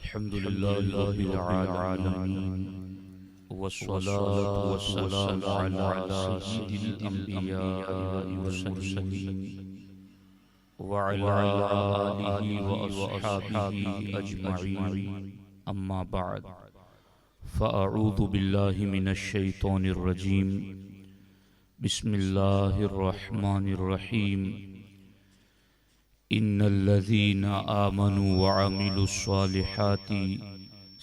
अल्हम्दुलिल्लाहि रब्बिल आलमीन वस्सलातु वस्सलामु अला सय्यिदिल अंबियाइ वल मुरसलीन व अला आलिहि व अस्हाबिहि अजमईन अम्मा बाद फ़अऊज़ु बिल्लाहि मिनश शैतानिर रजीम बिस्मिल्लाहिर रहमानिर रहीम इन्नल्लज़ीना आमनु व अमिलुस्सालिहाति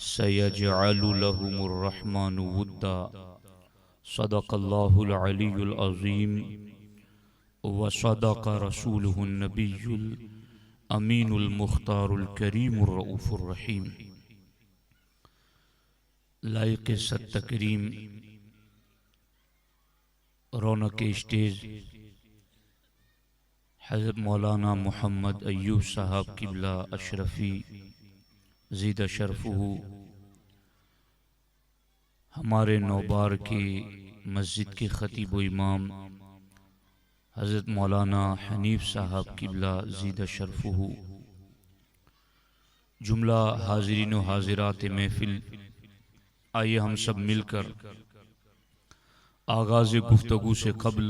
सयजअलु लहुमुर रहमानु वुद्दा सदक़ल्लाहुल अलियुल अज़ीम व सदक़ रसूलुहुन नबियुल अमीनुल मुख्तारुल करीमुर रऊफ़ुर रहीम। लायक़ सत तकरीम रौनक स्टेज हज़रत मौलाना मोहम्मद अय्यूब साहब किबला अशरफ़ी ज़ीदा शरफ़ुहु, हमारे नौबार के मस्जिद के ख़तीब व इमाम हज़रत मौलाना हनीफ साहब किबला ज़ीदा शरफ़ुहु, जुमला हाज़रीन व हाज़िरात महफ़िल, आइए हम सब मिलकर आगाज़ गुफ्तगू से क़ब्ल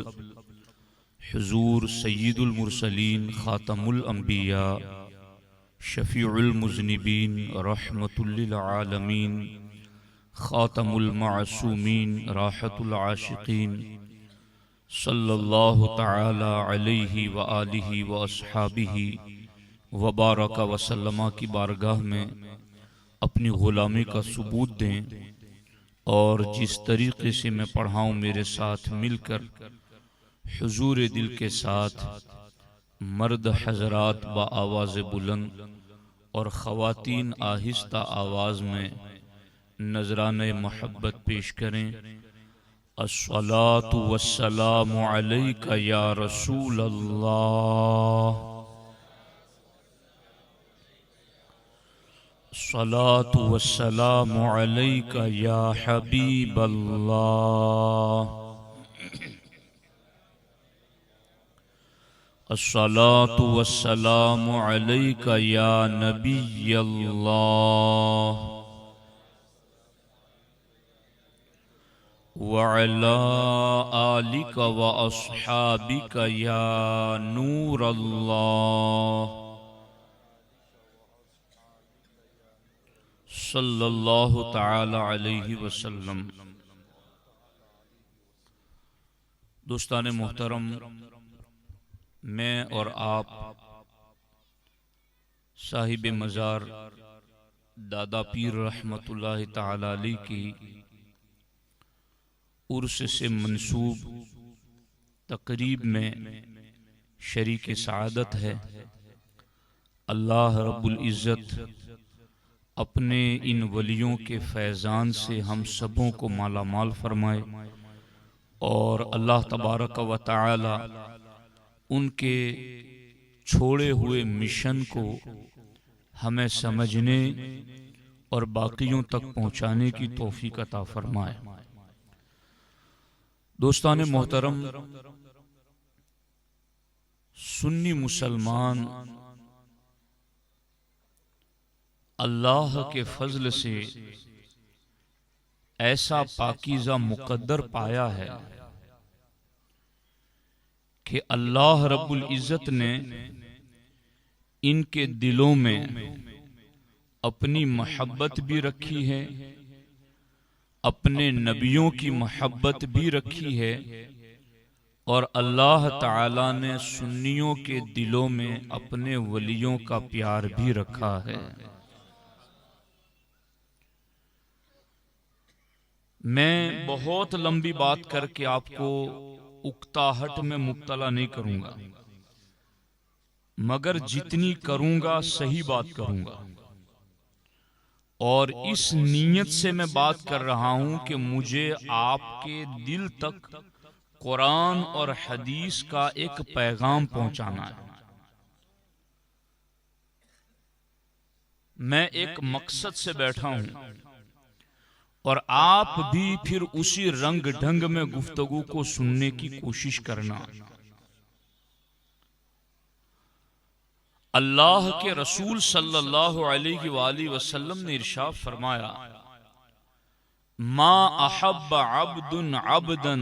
हुज़ूर सय्यिदुल मुरसलीन ख़ातमुल अंबिया शफ़ीउल मुज़निबीन रहमतुल लिल आलमीन ख़ातमुल मासूमीन राहतुल आशिक़ीन सल्लल्लाहु तआला अलैहि व आलिहि व अस्हाबिहि व बारक व सल्लमा की बारगाह में अपनी ग़ुलामी का सबूत दें और जिस तरीक़े से मैं पढ़ाऊँ मेरे साथ मिलकर हुजूर दिल के साथ मर्द हज़रात बा आवाज़ बुलंद और ख़वातीन आहिस्ता आवाज़ में नजराने मोहब्बत पेश करें। अस्सलातु वस्सलामु अलैका या रसूल अल्लाह, अस्सलातु वस्सलामु अलैका या हबीब अल्लाह, अस्सलातु वस्सलामु अलैका या नबी अल्लाह व अला आलिका व अस्हाबिका या नूर अल्लाह सल्लल्लाहु तआला अलैहि वसल्लम। दोस्तान मोहतरम, मैं और आप साहिब मज़ार दादा पीर रहमतुल्लाहि तआला अलैह की उर्स से मंसूब तकरीब में शरीक सआदत है। अल्लाह रब्बुल इज़्ज़त अपने इन वलियों के फैज़ान से हम सबों को माला माल फरमाए और अल्लाह तबारक व तआला उनके छोड़े हुए मिशन को हमें समझने और बाकियों तक पहुँचाने की तौफीक अता फरमाए। दोस्तान मोहतरम, सुन्नी मुसलमान अल्लाह के फजल से ऐसा पाकीज़ा मुक़द्दर पाया है कि अल्लाह रब्बुल इज़्ज़त ने इनके दिलों में अपनी मोहब्बत भी रखी है, अपने नबियों की मोहब्बत भी रखी है और अल्लाह ताला ने सुन्नियों के दिलों में अपने वलियों का प्यार भी रखा है। मैं बहुत लंबी बात करके आपको उकताहट में मुब्तला नहीं करूंगा, मगर जितनी करूंगा सही बात करूंगा और इस नीयत से मैं बात कर रहा हूं कि मुझे आपके दिल तक कुरान और हदीस का एक पैगाम पहुंचाना है। मैं एक मकसद से बैठा हूं और आप भी फिर उसी रंग ढंग में गुफ्तगू को सुनने की कोशिश करना। अल्लाह के रसूल सल्लल्लाहु अलैहि वसल्लम ने इरशाद फरमाया, मा अहब्ब अब्दुन अब्दन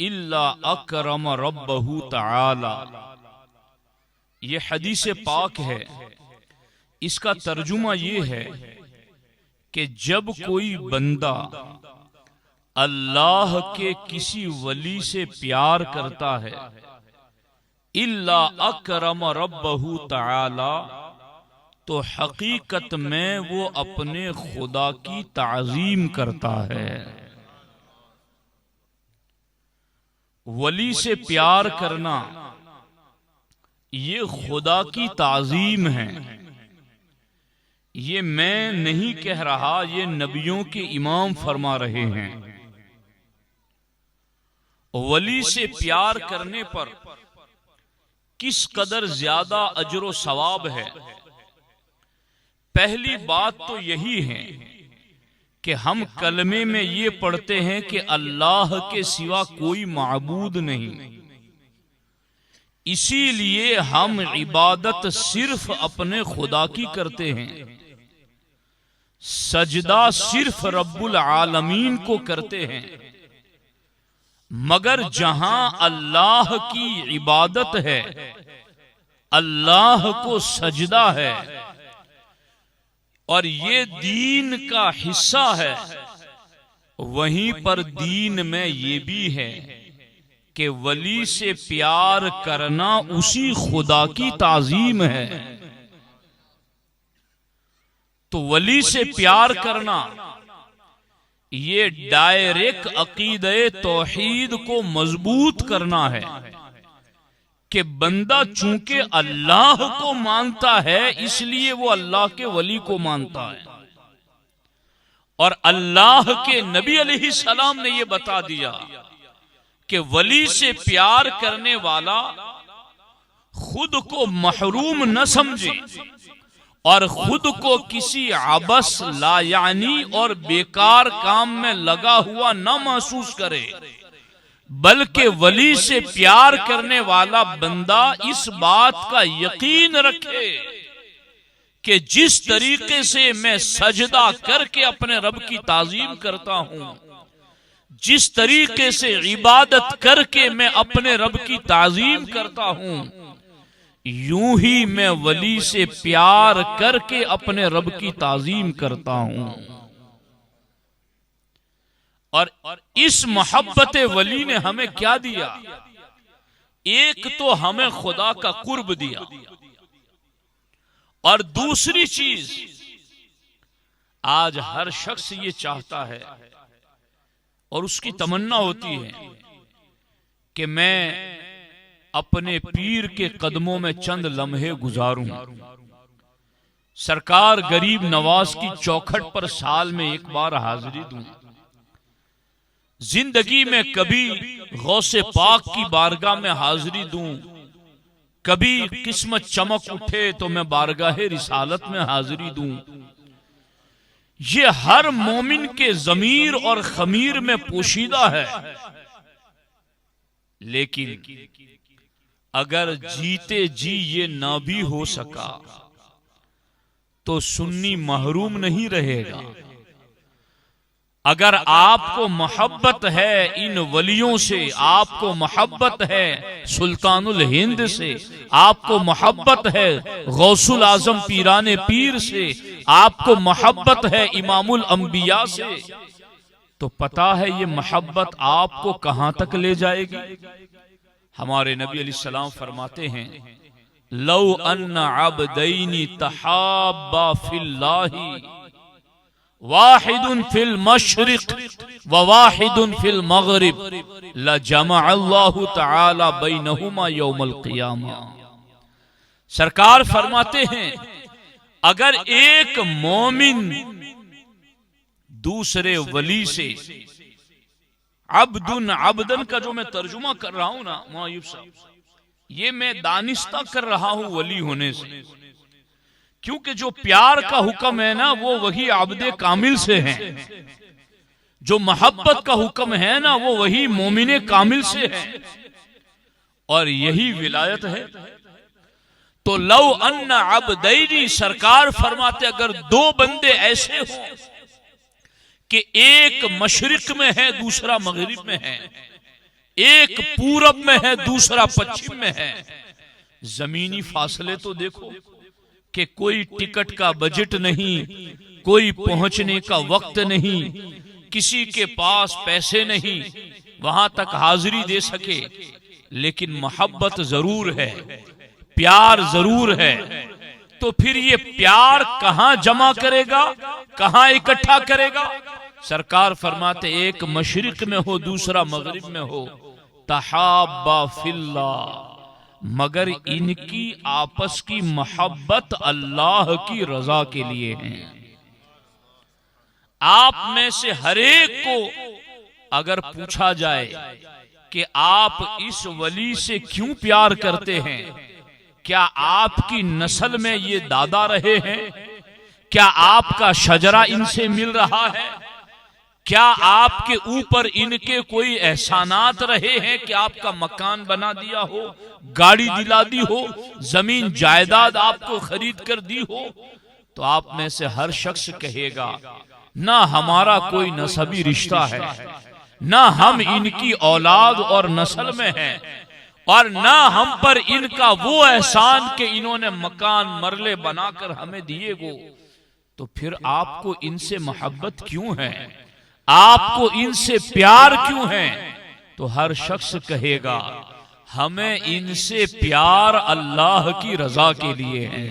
इल्ला अकरम रब्बहु तआला। ये हदीस पाक है। इसका तर्जुमा ये है कि जब कोई बंदा अल्लाह के किसी वली से प्यार करता है, इल्ला अकरम रब्बहु तआला, तो हकीकत में वो अपने खुदा की ताज़ीम करता है। वली से प्यार करना ये खुदा की ताज़ीम है। ये मैं नहीं कह रहा, ये नबियों के इमाम फरमा रहे हैं। वली से प्यार करने पर किस कदर ज्यादा अजर सवाब है। पहली बात तो यही है कि हम कलमे में ये पढ़ते हैं कि अल्लाह के सिवा कोई माबूद नहीं, इसीलिए हम इबादत सिर्फ अपने खुदा की करते हैं, सजदा सिर्फ रब्बुल आलमीन को करते हैं। मगर जहां अल्लाह की इबादत है, अल्लाह को सजदा है और ये दीन का हिस्सा है, वहीं पर दीन में ये भी है कि वली से प्यार करना उसी खुदा की ताज़ीम है। तो वली से प्यार करना ये डायरेक्ट अकीदे तौहीद को मजबूत करना है कि बंदा चूंकि अल्लाह को मानता है इसलिए वो अल्लाह के वली को मानता है। और अल्लाह के नबी अलैहिस्सलाम ने ये बता दिया कि वली से प्यार करने वाला खुद को महरूम न समझे और खुद को किसी आबस लायानी और बेकार काम में लगा हुआ न महसूस करे, बल्कि वली से प्यार करने वाला बंदा इस बात का यकीन रखे कि जिस तरीके से मैं सजदा करके अपने रब की ताज़ीम करता हूं, जिस तरीके से इबादत करके मैं अपने रब की ताज़ीम करता हूं, यूं ही मैं वली से प्यार करके अपने रब की ताज़ीम करता हूं। और इस मोहब्बत वली ने हमें क्या दिया? एक तो हमें खुदा का कुर्ब दिया और दूसरी चीज, आज हर शख्स ये चाहता है और उसकी तमन्ना होती है कि मैं अपने पीर के कदमों में चंद लम्हे गुजारूं, सरकार गरीब नवाज की चौखट पर साल में एक बार हाजिरी दूं, जिंदगी में कभी गौसे पाक की बारगाह में हाजिरी दूं, कभी किस्मत चमक उठे तो मैं बारगाह रिसालत में हाजिरी दूं। ये हर मोमिन के जमीर और खमीर में पोशीदा है। लेकिन अगर जीते जी ये ना भी हो सका तो सुन्नी महरूम नहीं रहेगा। अगर आपको मोहब्बत है इन वलियों से, आपको मोहब्बत है सुल्तानुल हिंद से, आपको मोहब्बत है गौसुल आजम पीराने पीर से, आपको मोहब्बत है इमामुल अंबिया से, तो पता है ये मोहब्बत आपको कहां तक ले जाएगी। हमारे नबी अलैहिस्सलाम फरमाते हैं, लौ अन्ना अब्दैनी तहाब्बा फिल्लाही वाहिदुन फिल मशरिक व वाहिदुन फिल मगरिब लजमअल्लाहु तआला बैनहुमा यौमल क़ियामा। सरकार फरमाते हैं, अगर एक मोमिन दूसरे वली से, अब्दुन अब्दन का जो मैं तर्जुमा कर रहा हूं ना मुआय्यब साहब, ये मैं दानिस्ता कर रहा हूं वली होने से, क्योंकि जो प्यार का हुक्म है ना वो वही आबदे कामिल से है, जो मोहब्बत का हुक्म है ना वो वही मोमिने कामिल से है, और यही विलायत है। तो लौ अन्ना अब्दैनी, सरकार फरमाते अगर दो बंदे ऐसे हों कि एक मशरिक में है दूसरा मगरिब में है, एक पूरब में है दूसरा पश्चिम में है, जमीनी फासले तो देखो कि कोई टिकट का बजट नहीं, कोई पहुंचने का वक्त नहीं, किसी के पास पैसे नहीं वहां तक हाजिरी दे सके, लेकिन मोहब्बत जरूर है, प्यार जरूर है। तो फिर ये प्यार कहां जमा करेगा, कहां इकट्ठा करेगा? सरकार फरमाते एक मशरिक में हो दूसरा मगरिब में हो, तहाब्बा फिल्लाह, मगर इनकी आपस की मोहब्बत अल्लाह की रजा के लिए है। आप में से हर एक को अगर पूछा जाए कि आप इस वली से क्यों प्यार करते हैं, क्या आपकी नस्ल में ये दादा रहे हैं, क्या आपका शजरा इनसे मिल रहा है, क्या आपके ऊपर इनके कोई एहसानात रहे हैं कि आपका मकान बना दिया हो, गाड़ी दिला दी हो, जमीन जायदाद आपको खरीद कर दी हो? तो आप में से हर शख्स कहेगा ना हमारा कोई नसबी रिश्ता है, ना हम इनकी औलाद और नस्ल में हैं, और ना हम पर इनका वो एहसान कि इन्होंने मकान मरले बनाकर हमें दिए वो। तो फिर आपको इनसे मोहब्बत क्यों है, आपको इनसे प्यार क्यों है? तो हर शख्स कहेगा हमें इनसे प्यार अल्लाह की रजा के लिए है,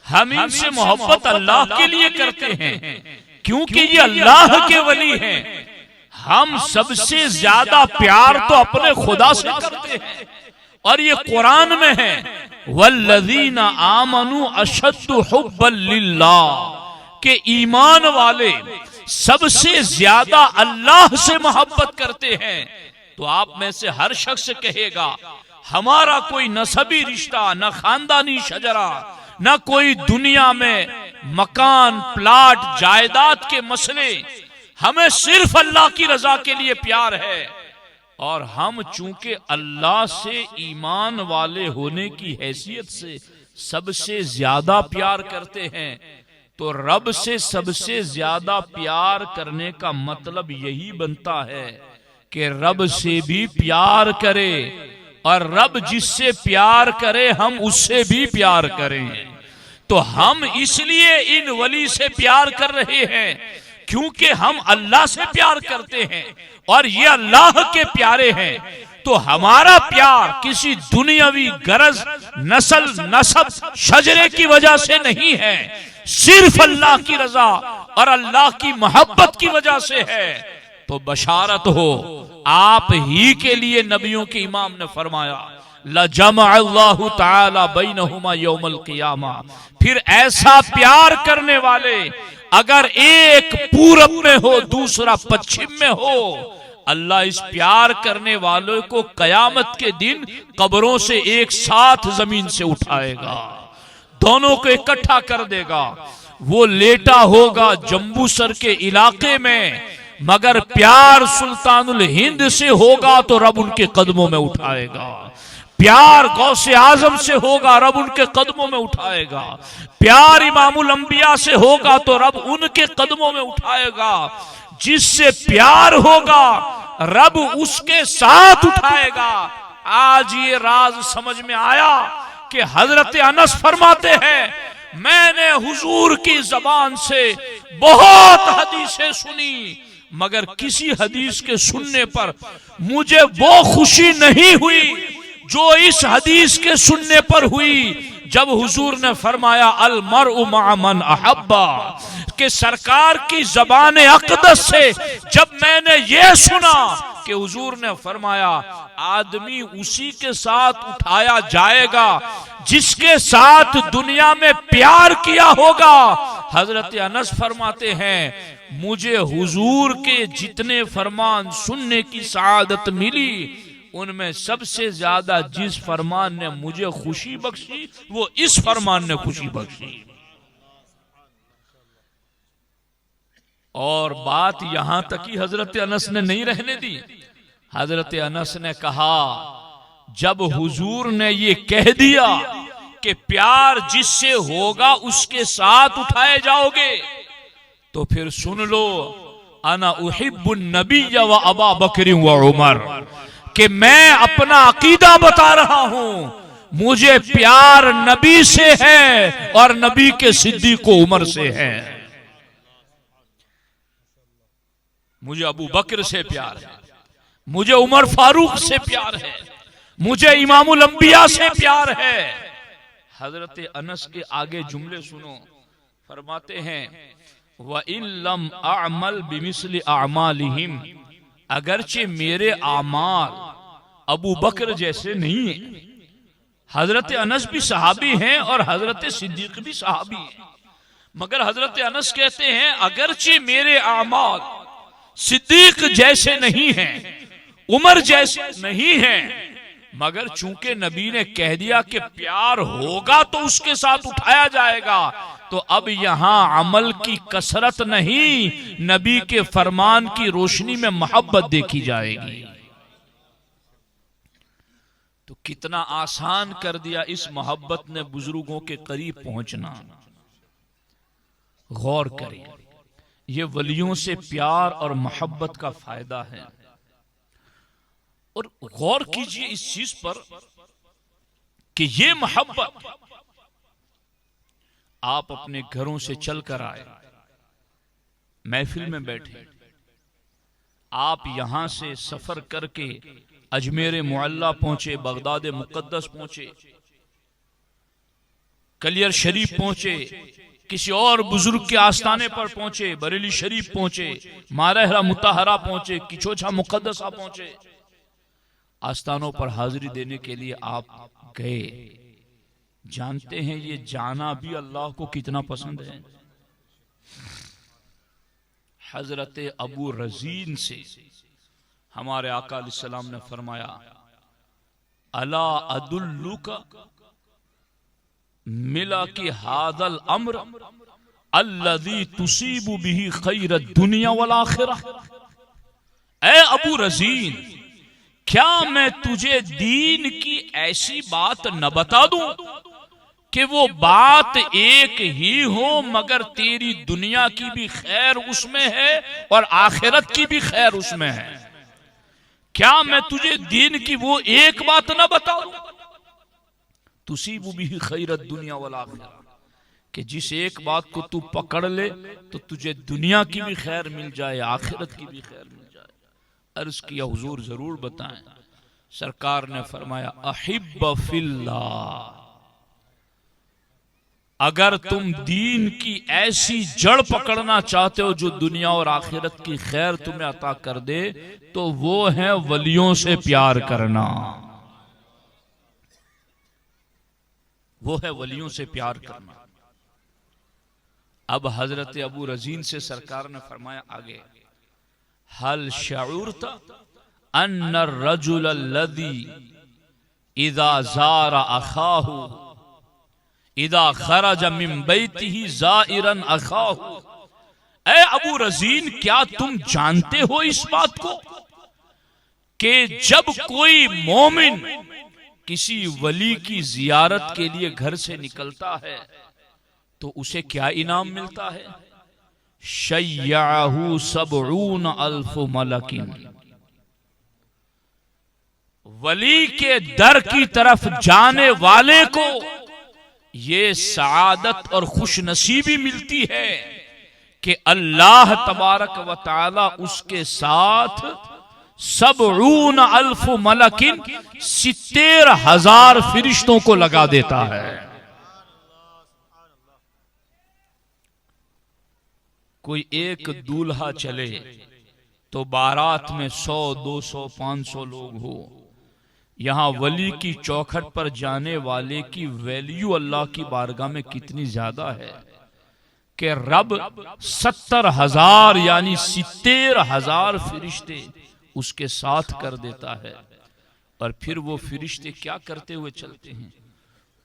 हम इनसे मोहब्बत अल्लाह के लिए करते हैं क्योंकि ये अल्लाह के वली हैं। हम सबसे ज्यादा प्यार तो अपने खुदा से करते हैं, और ये कुरान में है वल्लज़ीना आमनू अशद्दु हुब्बन लिल्लाह, के ईमान वाले सबसे ज्यादा अल्लाह से मोहब्बत करते हैं। तो आप में से हर शख्स कहेगा हमारा कोई नसबी रिश्ता, न खानदानी शजरा, न कोई दुनिया में मकान प्लाट जायदाद के मसले, हमें सिर्फ अल्लाह की रजा के लिए प्यार है। और हम चूंकि अल्लाह से ईमान वाले होने की हैसियत से सबसे ज्यादा प्यार करते हैं, तो रब से सबसे ज्यादा प्यार करने का मतलब यही बनता है कि रब से भी प्यार करे, और रब जिससे प्यार करे हम उससे भी प्यार करें। तो हम इसलिए इन वली से प्यार कर रहे हैं क्योंकि हम अल्लाह से प्यार करते हैं और ये अल्लाह के प्यारे हैं। तो हमारा प्यार किसी दुनियावी गरज, नस्ल, नसब, शजरे की वजह से नहीं है, सिर्फ अल्लाह की रजा और अल्लाह की मोहब्बत की वजह से है। तो बशारत हो आप ही के लिए, नबियों के इमाम ने फरमाया लजमअल्लाहु तआला बैनहुमा यौमल क़ियामा, फिर ऐसा प्यार करने वाले अगर एक पूरब में हो दूसरा पश्चिम में हो, अल्लाह इस प्यार करने वालों को कयामत के दिन कब्रों से एक साथ जमीन से उठाएगा, दोनों को इकट्ठा कर देगा। वो लेटा होगा जम्बूसर के इलाके में, मगर प्यार सुल्तानुल हिंद से होगा तो रब उनके कदमों में उठाएगा। प्यार गौसे आजम से होगा, रब उनके कदमों में उठाएगा। प्यार इमामुल अंबिया से होगा तो रब उनके कदमों में उठाएगा। जिससे प्यार होगा रब उसके साथ उठाएगा। आज ये राज समझ में आया कि हजरत अनस फरमाते हैं मैंने हुजूर की जबान से बहुत हदीसें सुनी, मगर किसी हदीस के सुनने पर मुझे वो खुशी नहीं हुई जो इस हदीस के सुनने पर हुई जब हुजूर ने फरमाया अल मरउ मअ मन अहब्बा, के सरकार की जबान अक़दस से जब मैंने ये सुना कि हुजूर ने फरमाया आदमी उसी के साथ उठाया जाएगा जिसके साथ दुनिया में प्यार किया होगा। हजरत अनस फरमाते हैं मुझे हुजूर के जितने फरमान सुनने की सआदत मिली, उनमें सबसे ज्यादा जिस फरमान ने मुझे खुशी बख्शी वो इस फरमान ने खुशी बख्शी। और बात यहां तक ही हजरत अनस ने नहीं रहने दी। हजरत अनस ने कहा जब हुजूर ने ये कह दिया कि प्यार जिससे होगा उसके साथ उठाए जाओगे, तो फिर सुन लो, अना उहिब्बुन नबिय्य व अबा बकर व उमर, कि मैं अपना अकीदा बता रहा हूं, मुझे प्यार नबी से है और नबी के सिद्दीक व उमर से है। मुझे अबू बकर से प्यार है, मुझे उमर फारूक से प्यार है, मुझे इमामुल अंबिया से प्यार है। हजरत अनस के आगे जुमले सुनो, फरमाते हैं व इन लम अअमल बिमिस्लि अअमालिहिम, अगरचे मेरे आमाल अबू बकर जैसे नहीं है। हजरत अनस भी सहाबी हैं और हजरत सिद्दीक भी सहाबी हैं, मगर हजरत अनस कहते हैं अगरचे मेरे आमाल सिद्दीक जैसे नहीं हैं, उमर जैसे नहीं हैं, मगर चूंकि नबी ने कह दिया कि प्यार होगा तो उसके साथ उठाया जाएगा, तो अब यहां अमल की कसरत नहीं, नबी के फरमान की रोशनी में मोहब्बत देखी जाएगी। तो कितना आसान कर दिया इस मोहब्बत ने बुजुर्गों के करीब पहुंचना। गौर करें, ये वलियों से प्यार और मोहब्बत का फायदा है। और गौर कीजिए इस चीज पर कि ये मोहब्बत आप अपने घरों से चलकर आए, महफिल में बैठे, आप यहां से सफर करके अजमेर मुअल्ला पहुंचे, बगदाद मुकद्दस पहुंचे, कलियर शरीफ पहुंचे, किसी और बुजुर्ग के आस्थाने पर पहुंचे, बरेली शरीफ पहुंचे, मारहरा मुताहरा पहुंचे, किचोछा मुकद्दसा पहुंचे, आस्थानों पर हाजिरी देने के लिए आप गए। जानते हैं ये जाना भी अल्लाह को कितना पसंद है। हजरत अबू रजीन से हमारे आका अलैहिस्सलाम ने फरमाया, अला अदुल्लुका मिला कि हादल अम्र अल्लज़ी तुसीबु बिही खैरद दुनिया वल आखिरह। ऐ अबू रजीन, क्या मैं तुझे दीन की ऐसी बात न बता दूं कि वो बात एक ही हो मगर तेरी दुनिया की भी खैर उसमें है और आखिरत की भी खैर उसमें है। क्या मैं तुझे दीन की वो एक बात न बताऊं, तुसीबु बिही खैरत दुनिया वल आखिरह, कि जिस एक बात को तू पकड़ ले तो तुझे दुनिया की भी खैर मिल जाए, आखिरत की भी खैर मिल जाए। अर्ज किया हुजूर जरूर बताएं। सरकार ने फरमाया, अहिब्ब फिल्लाह, अगर तुम दीन की ऐसी जड़ पकड़ना चाहते हो जो दुनिया और आखिरत की खैर तुम्हें अता कर दे, तो वो है वलियों से प्यार करना, वो है वलियों से प्यार करना। अब हजरत अबू रजीन से सरकार ने फरमाया आगे, हल शऊरता अन्ना रजुल अल्लज़ी इज़ा ज़ारा अखाहु इज़ा खरज मिन बैतिही ज़ाइरन अखाहु। ऐ अबू रजीन, क्या तुम जानते हो इस बात को कि जब कोई मोमिन किसी वली की जियारत के लिए घर से निकलता है तो उसे क्या इनाम मिलता है? शय्याहु सबऊन अल्फ मलकिन, वली के दर की तरफ जाने वाले को ये सआदत और खुश नसीबी मिलती है कि अल्लाह तबारक व तआला उसके साथ सबऊन अल्फ मलकिन 70,000 फरिश्तों को लगा देता है। कोई एक दूल्हा चले तो बारात में 100, 200, 500 लोग हो, यहां वली की चौखट पर जाने वाले की वैल्यू अल्लाह की बारगाह में कितनी ज्यादा है कि रब 70,000 यानी 70,000 फरिश्ते उसके साथ कर देता है। और फिर वो फरिश्ते क्या करते हुए चलते हैं?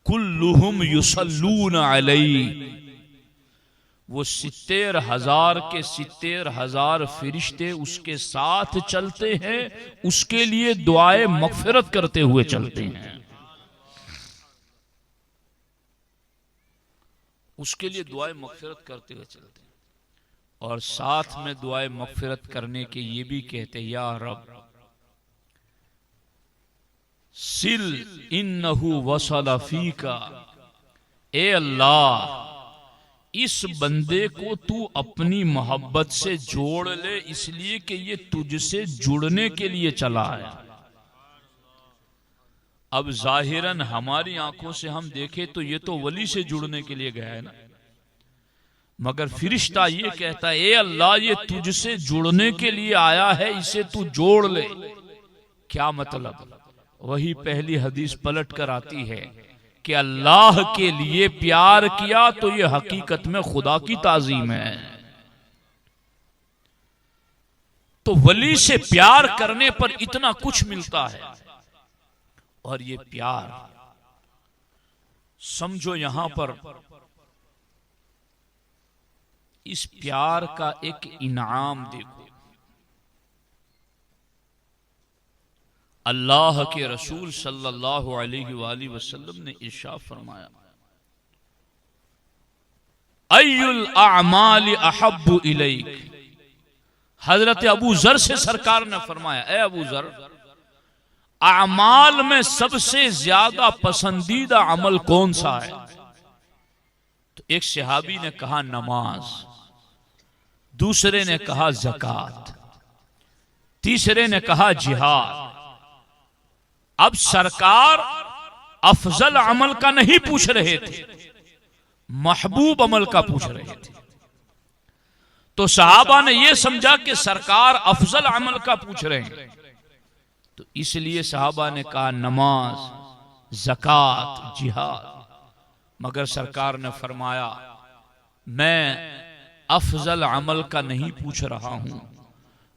कुल्लुहुम युसल्लून अलैहि, वो 70,000 के 70,000 फरिश्ते उसके साथ चलते हैं, उसके लिए दुआए मगफिरत करते हुए चलते हैं। उसके लिए दुआए मगफिरत करते हुए चलते हैं। और साथ में दुआए मगफिरत करने के ये भी कहते हैं, या रब सिल इन्नहु वसला फीका, ए अल्लाह इस बंदे को तू अपनी मोहब्बत से जोड़ ले, इसलिए कि ये तुझसे जुड़ने के लिए चला है। अब जाहिरन हमारी आंखों से हम देखे तो ये तो वली से जुड़ने के लिए गया है ना, मगर फिरिश्ता ये कहता है, ए अल्लाह ये तुझसे जुड़ने के लिए आया है, इसे तू जोड़ ले। क्या मतलब? वही पहली हदीस पलट कर आती है कि अल्लाह के लिए प्यार किया तो ये हकीकत में खुदा की ताजीम है। तो वली से प्यार करने पर इतना कुछ मिलता है। और ये प्यार समझो, यहां पर इस प्यार का एक इनाम देखो। अल्लाह के रसूल सल्लल्लाहु अलैहि वसल्लम ने इरशाद फरमाया, अय्युल अअमाल अहब्बु इलैक। हजरत अबू जर से सरकार ने फरमाया, ए अबू जर, अमाल में सबसे ज्यादा पसंदीदा अमल कौन सा है? तो एक सहाबी ने कहा नमाज, दूसरे ने कहा ज़कात, तीसरे ने कहा जिहाद। अब सरकार अफजल अमल का नहीं पूछ रहे थे, महबूब अमल का पूछ रहे थे। तो सहाबा ने यह समझा कि सरकार अफजल अमल का पूछ रहे हैं, तो इसलिए सहाबा ने कहा नमाज, ज़कात, जिहाद। मगर सरकार ने फरमाया, मैं अफजल अमल का नहीं पूछ रहा हूं,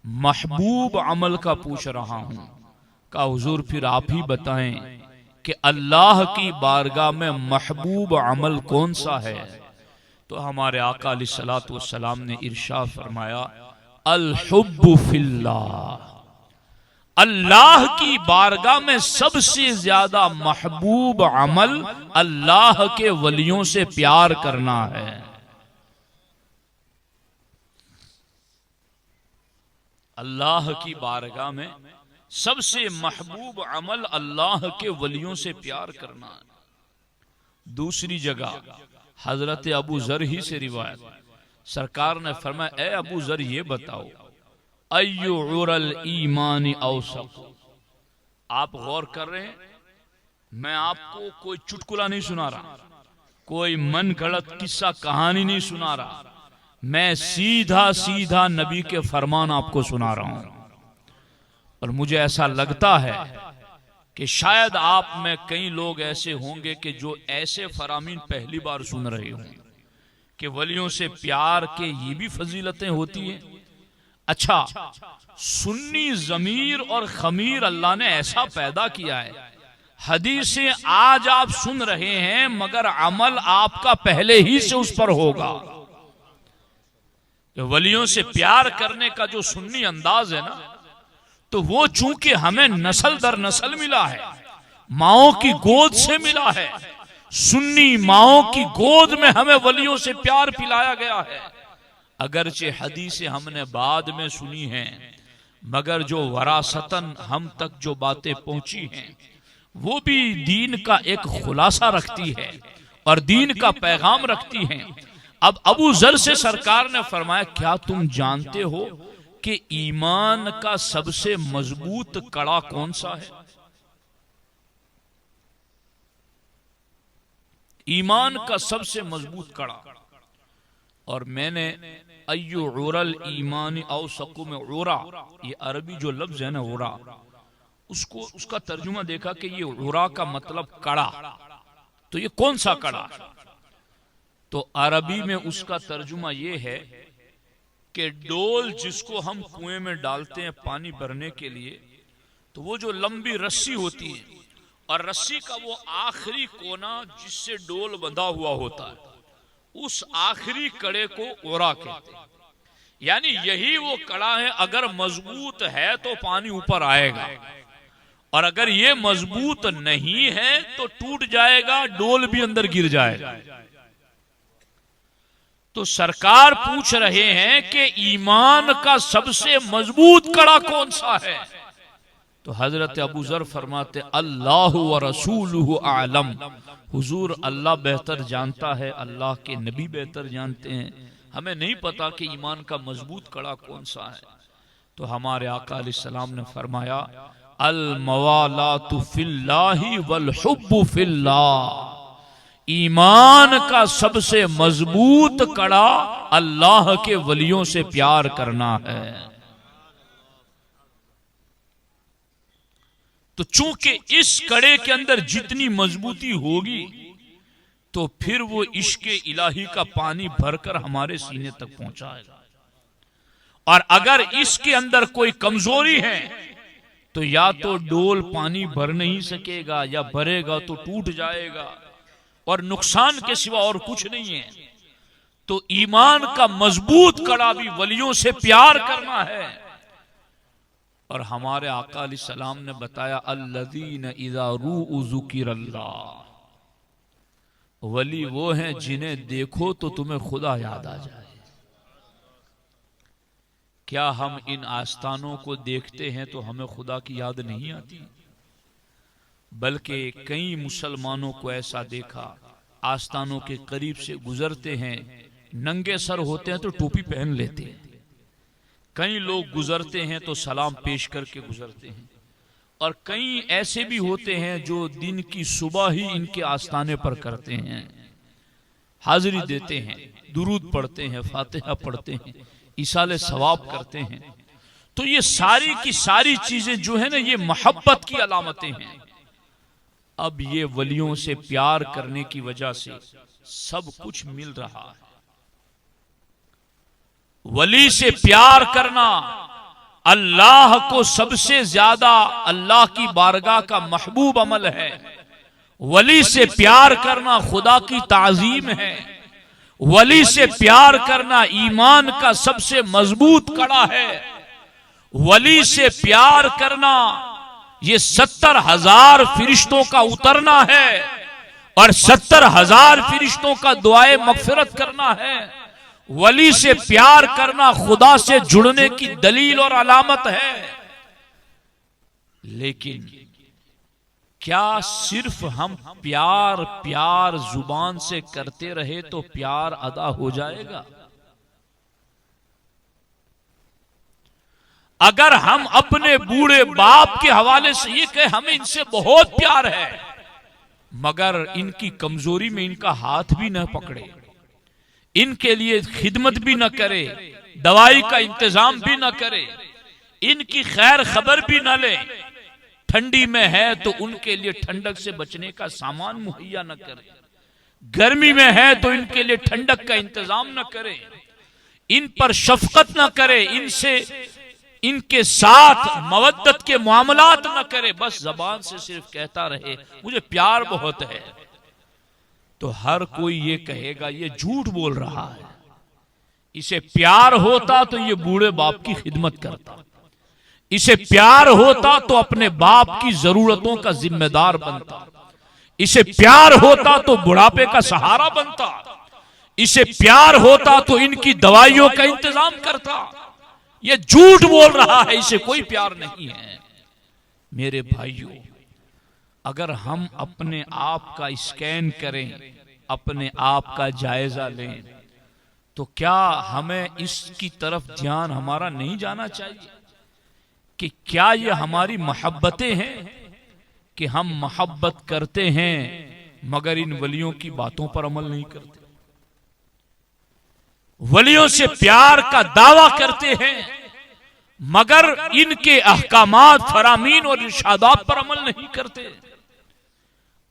महबूब अमल का पूछ रहा हूं। का हुजूर फिर आप ही बताएं कि अल्लाह की बारगाह में महबूब अमल कौन सा है? तो हमारे आका अलैहिस्सलातु वस्सलाम ने इरशाद फरमाया, अल हुब्बु फिल्लाह। अल्लाह की बारगाह में सबसे ज्यादा महबूब अमल अल्लाह के वलियों से प्यार करना है। अल्लाह की बारगाह में सबसे महबूब अमल अल्लाह के वलियों से प्यार करना है। दूसरी जगह हजरत अबू जर ही से रिवायत, सरकार ने फरमाया, ए अबू जर ये बताओ, अय्युल ईमानी औसक। आप गौर कर रहे हैं, मैं आपको कोई चुटकुला नहीं सुना रहा, कोई मन गढ़ंत किस्सा कहानी नहीं सुना रहा, मैं सीधा सीधा नबी के फरमान आपको सुना रहा हूं। और मुझे ऐसा लगता है कि शायद आप में कई लोग ऐसे होंगे कि जो ऐसे फरामीन पहली बार सुन रहे होंगे कि वलियों से प्यार के ये भी फजीलतें होती हैं। अच्छा, सुन्नी जमीर और खमीर अल्लाह ने ऐसा पैदा किया है, हदीसें आज आप सुन रहे हैं मगर अमल आपका पहले ही से उस पर होगा। कि वलियों से प्यार करने का जो सुन्नी अंदाज है ना, तो वो चूंकि हमें नस्ल दर नस्ल मिला है, माओ की गोद से मिला है, सुन्नी माओ की गोद में हमें वलियों से प्यार पिलाया गया है। अगरचे हदीसें हमने बाद में सुनी हैं, मगर जो वरासतन हम तक जो बातें पहुंची हैं वो भी दीन का एक खुलासा रखती है और दीन का पैगाम रखती हैं। अब अबू जर से सरकार ने फरमाया, क्या तुम जानते हो कि ईमान का सबसे मजबूत कड़ा कौन सा है? ईमान का सबसे मजबूत कड़ा। और मैंने अय्युल ईमानी औसकु में उरा, ये अरबी जो लफ्ज है ना उरा, उसको उसका तर्जुमा देखा कि ये उरा का मतलब कड़ा। तो ये कौन सा कड़ा? तो अरबी में उसका तर्जुमा ये है कि डोल जिसको हम कुएं में डालते हैं पानी भरने के लिए, तो वो जो लंबी रस्सी होती है और रस्सी का वो आखिरी कोना जिससे डोल बंधा हुआ होता है, उस आखिरी कड़े को ओरा कहते हैं। यानी यही वो कड़ा है, अगर मजबूत है तो पानी ऊपर आएगा और अगर ये मजबूत नहीं है तो टूट जाएगा, डोल भी अंदर गिर जाएगा। तो सरकार पूछ रहे हैं कि ईमान का सबसे मजबूत कड़ा कौन सा है? तो हजरत अबू जर फरमाते अल्लाह व रसूलुहु आलम, हुजूर अल्लाह बेहतर जानता है, अल्लाह के नबी बेहतर जानते हैं, हमें नहीं पता कि ईमान का मजबूत कड़ा कौन सा है। तो हमारे आका अलैहिस्सलाम ने फरमाया अल मवालातु फिल्लाहि वल हुब्बु फिल्लाह, ईमान का सबसे मजबूत कड़ा अल्लाह के वलियों से प्यार करना है। तो चूंकि इस कड़े के अंदर जितनी मजबूती होगी तो फिर वो इश्क़े इलाही का पानी भरकर हमारे सीने तक पहुंचाएगा, और अगर इसके अंदर कोई कमजोरी है तो या तो डोल पानी भर नहीं सकेगा या भरेगा तो टूट जाएगा, और नुकसान के सिवा और कुछ नहीं है। तो ईमान का मजबूत कड़ा भी वलियों से प्यार करना है। और हमारे आका अलैहिस्सलाम ने बताया अल्लज़ीना इज़ा रूउ ज़ुकिरल्लाह, वली वो हैं जिन्हें देखो तो तुम्हें खुदा याद आ जाए। क्या हम इन आस्थानों को देखते हैं तो हमें खुदा की याद नहीं आती? बल्कि कई मुसलमानों को ऐसा देखा, आस्थानों के करीब से गुजरते हैं, नंगे सर होते हैं तो टोपी पहन लेते हैं, कई लोग गुजरते हैं तो सलाम पेश करके गुजरते हैं, और कई ऐसे भी होते हैं जो दिन की सुबह ही इनके आस्थाने पर करते हैं, हाजिरी देते हैं, दुरूद पढ़ते हैं, फातिहा पढ़ते हैं, इसाले सवाब करते हैं। तो ये सारी की सारी चीजें जो है ना, ये मोहब्बत की अलामतें हैं। अब ये वलियों से प्यार करने की वजह से सब कुछ मिल रहा है। वली से प्यार करना अल्लाह को सबसे ज्यादा अल्लाह की बारगाह का महबूब अमल है। वली से प्यार करना खुदा की ताजीम है। वली से प्यार करना ईमान का सबसे मजबूत कड़ा है। वली से प्यार करना ये 70,000 फरिश्तों का उतरना है और 70,000 फरिश्तों का दुआए मगफिरत करना है। वली से प्यार करना खुदा से जुड़ने की दलील और अलामत है। लेकिन क्या सिर्फ हम प्यार प्यार जुबान से करते रहे तो प्यार अदा हो जाएगा? अगर हम अपने बूढ़े बाप के हवाले से ये कहे हमें इनसे बहुत प्यार है, मगर इनकी कमजोरी में इनका हाथ भी न पकड़े, इनके लिए खिदमत भी न करे, दवाई का इंतजाम भी न करे, इनकी खैर खबर भी न ले, ठंडी में है तो उनके लिए ठंडक से बचने का सामान मुहैया न करे, गर्मी में है तो इनके लिए ठंडक का इंतजाम न करे, इन पर शफकत न करे, इनसे इनके साथ मवद्दत के मामलात न करे, बस जबान से सिर्फ कहता रहे मुझे प्यार बहुत है, तो हर कोई ये कहेगा ये झूठ बोल रहा है। इसे प्यार होता तो ये बूढ़े बाप की खिदमत करता, इसे प्यार होता तो अपने बाप की जरूरतों का जिम्मेदार बनता, इसे प्यार होता तो बुढ़ापे का सहारा बनता, इसे प्यार होता तो इनकी दवाइयों का इंतजाम करता। ये झूठ बोल रहा है, इसे कोई प्यार नहीं है। मेरे भाइयों, अगर हम अपने आप का स्कैन करें, अपने आप का जायजा लें, तो क्या हमें इसकी तरफ ध्यान हमारा नहीं जाना चाहिए कि क्या ये हमारी मोहब्बतें हैं कि हम मोहब्बत करते हैं मगर इन वलियों की बातों पर अमल नहीं करते, वलियों से प्यार का दावा करते हैं मगर इनके अहकामात, फरामीन और इरशादात पर अमल नहीं करते।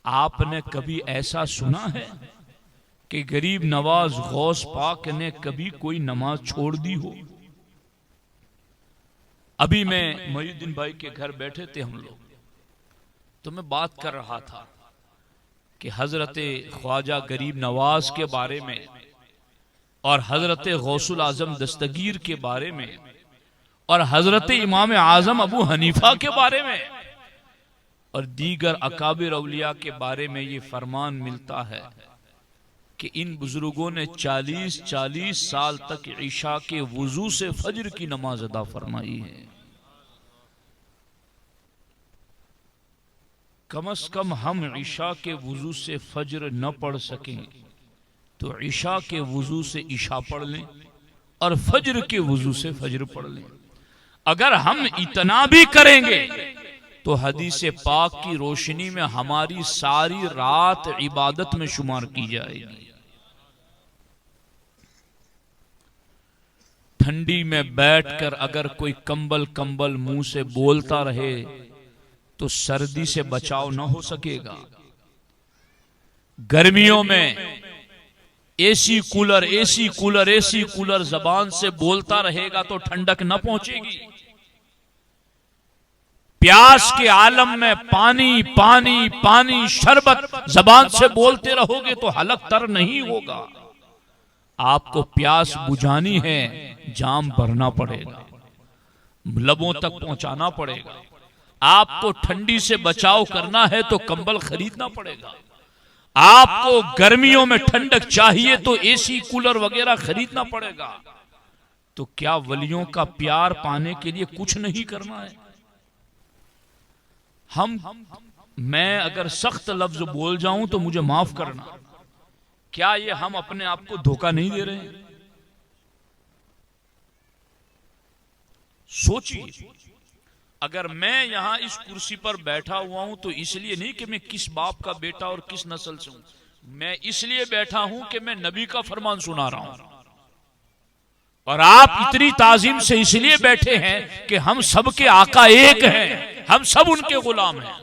आपने कभी ऐसा सुना है कि गरीब नवाज गौस पाक ने कभी कोई नमाज छोड़ दी हो? अभी मैं मोहिउद्दीन भाई के घर बैठे थे हम लोग, तो मैं बात कर रहा था कि हजरत ख्वाजा गरीब नवाज के बारे में और हजरत गौसुल आजम दस्तगीर के बारे में और हजरत इमाम आजम अबू हनीफा के बारे में और दीगर अकाबिर औलिया के बारे में ये फरमान मिलता है कि इन बुजुर्गों ने 40-40 साल तक ईशा के वुजू से फजर की नमाज अदा फरमाई है। कम से कम हम ईशा के वुजू से फजर न पढ़ सकें तो ईशा के वुजू से ईशा पढ़ लें और फजर के वुजू से फजर पढ़ लें। अगर हम इतना भी करेंगे तो हदीस पाक की रोशनी में हमारी सारी रात इबादत में शुमार की जाएगी। ठंडी में बैठकर अगर कोई कंबल कंबल मुंह से बोलता रहे तो सर्दी से बचाव न हो सकेगा। गर्मियों में AC cooler AC cooler AC cooler जबान से बोलता रहेगा तो ठंडक न पहुंचेगी। प्यास के आलम में पानी पानी पानी शरबत जबान से बोलते रहोगे तो हलक तर नहीं होगा। आपको प्यास बुझानी है, जाम भरना पड़ेगा, लबों तक पहुंचाना पड़ेगा। आपको ठंडी से बचाव करना है तो कंबल खरीदना पड़ेगा। आपको गर्मियों में ठंडक चाहिए तो एसी कूलर वगैरह खरीदना पड़ेगा। तो क्या वलियों का प्यार पाने के लिए कुछ नहीं करना है? मैं अगर सख्त लफ्ज बोल जाऊं तो मुझे माफ करना। क्या ये हम अपने आप को धोखा नहीं दे रहे हैं? सोचिए, अगर मैं यहां इस कुर्सी पर बैठा हुआ हूं तो इसलिए नहीं कि मैं किस बाप का बेटा और किस नस्ल से हूं, मैं इसलिए बैठा हूं कि मैं नबी का फरमान सुना रहा हूं। और आप इतनी ताजीम से इसलिए बैठे हैं कि हम सबके आका एक हैं, हम सब उनके गुलाम हैं।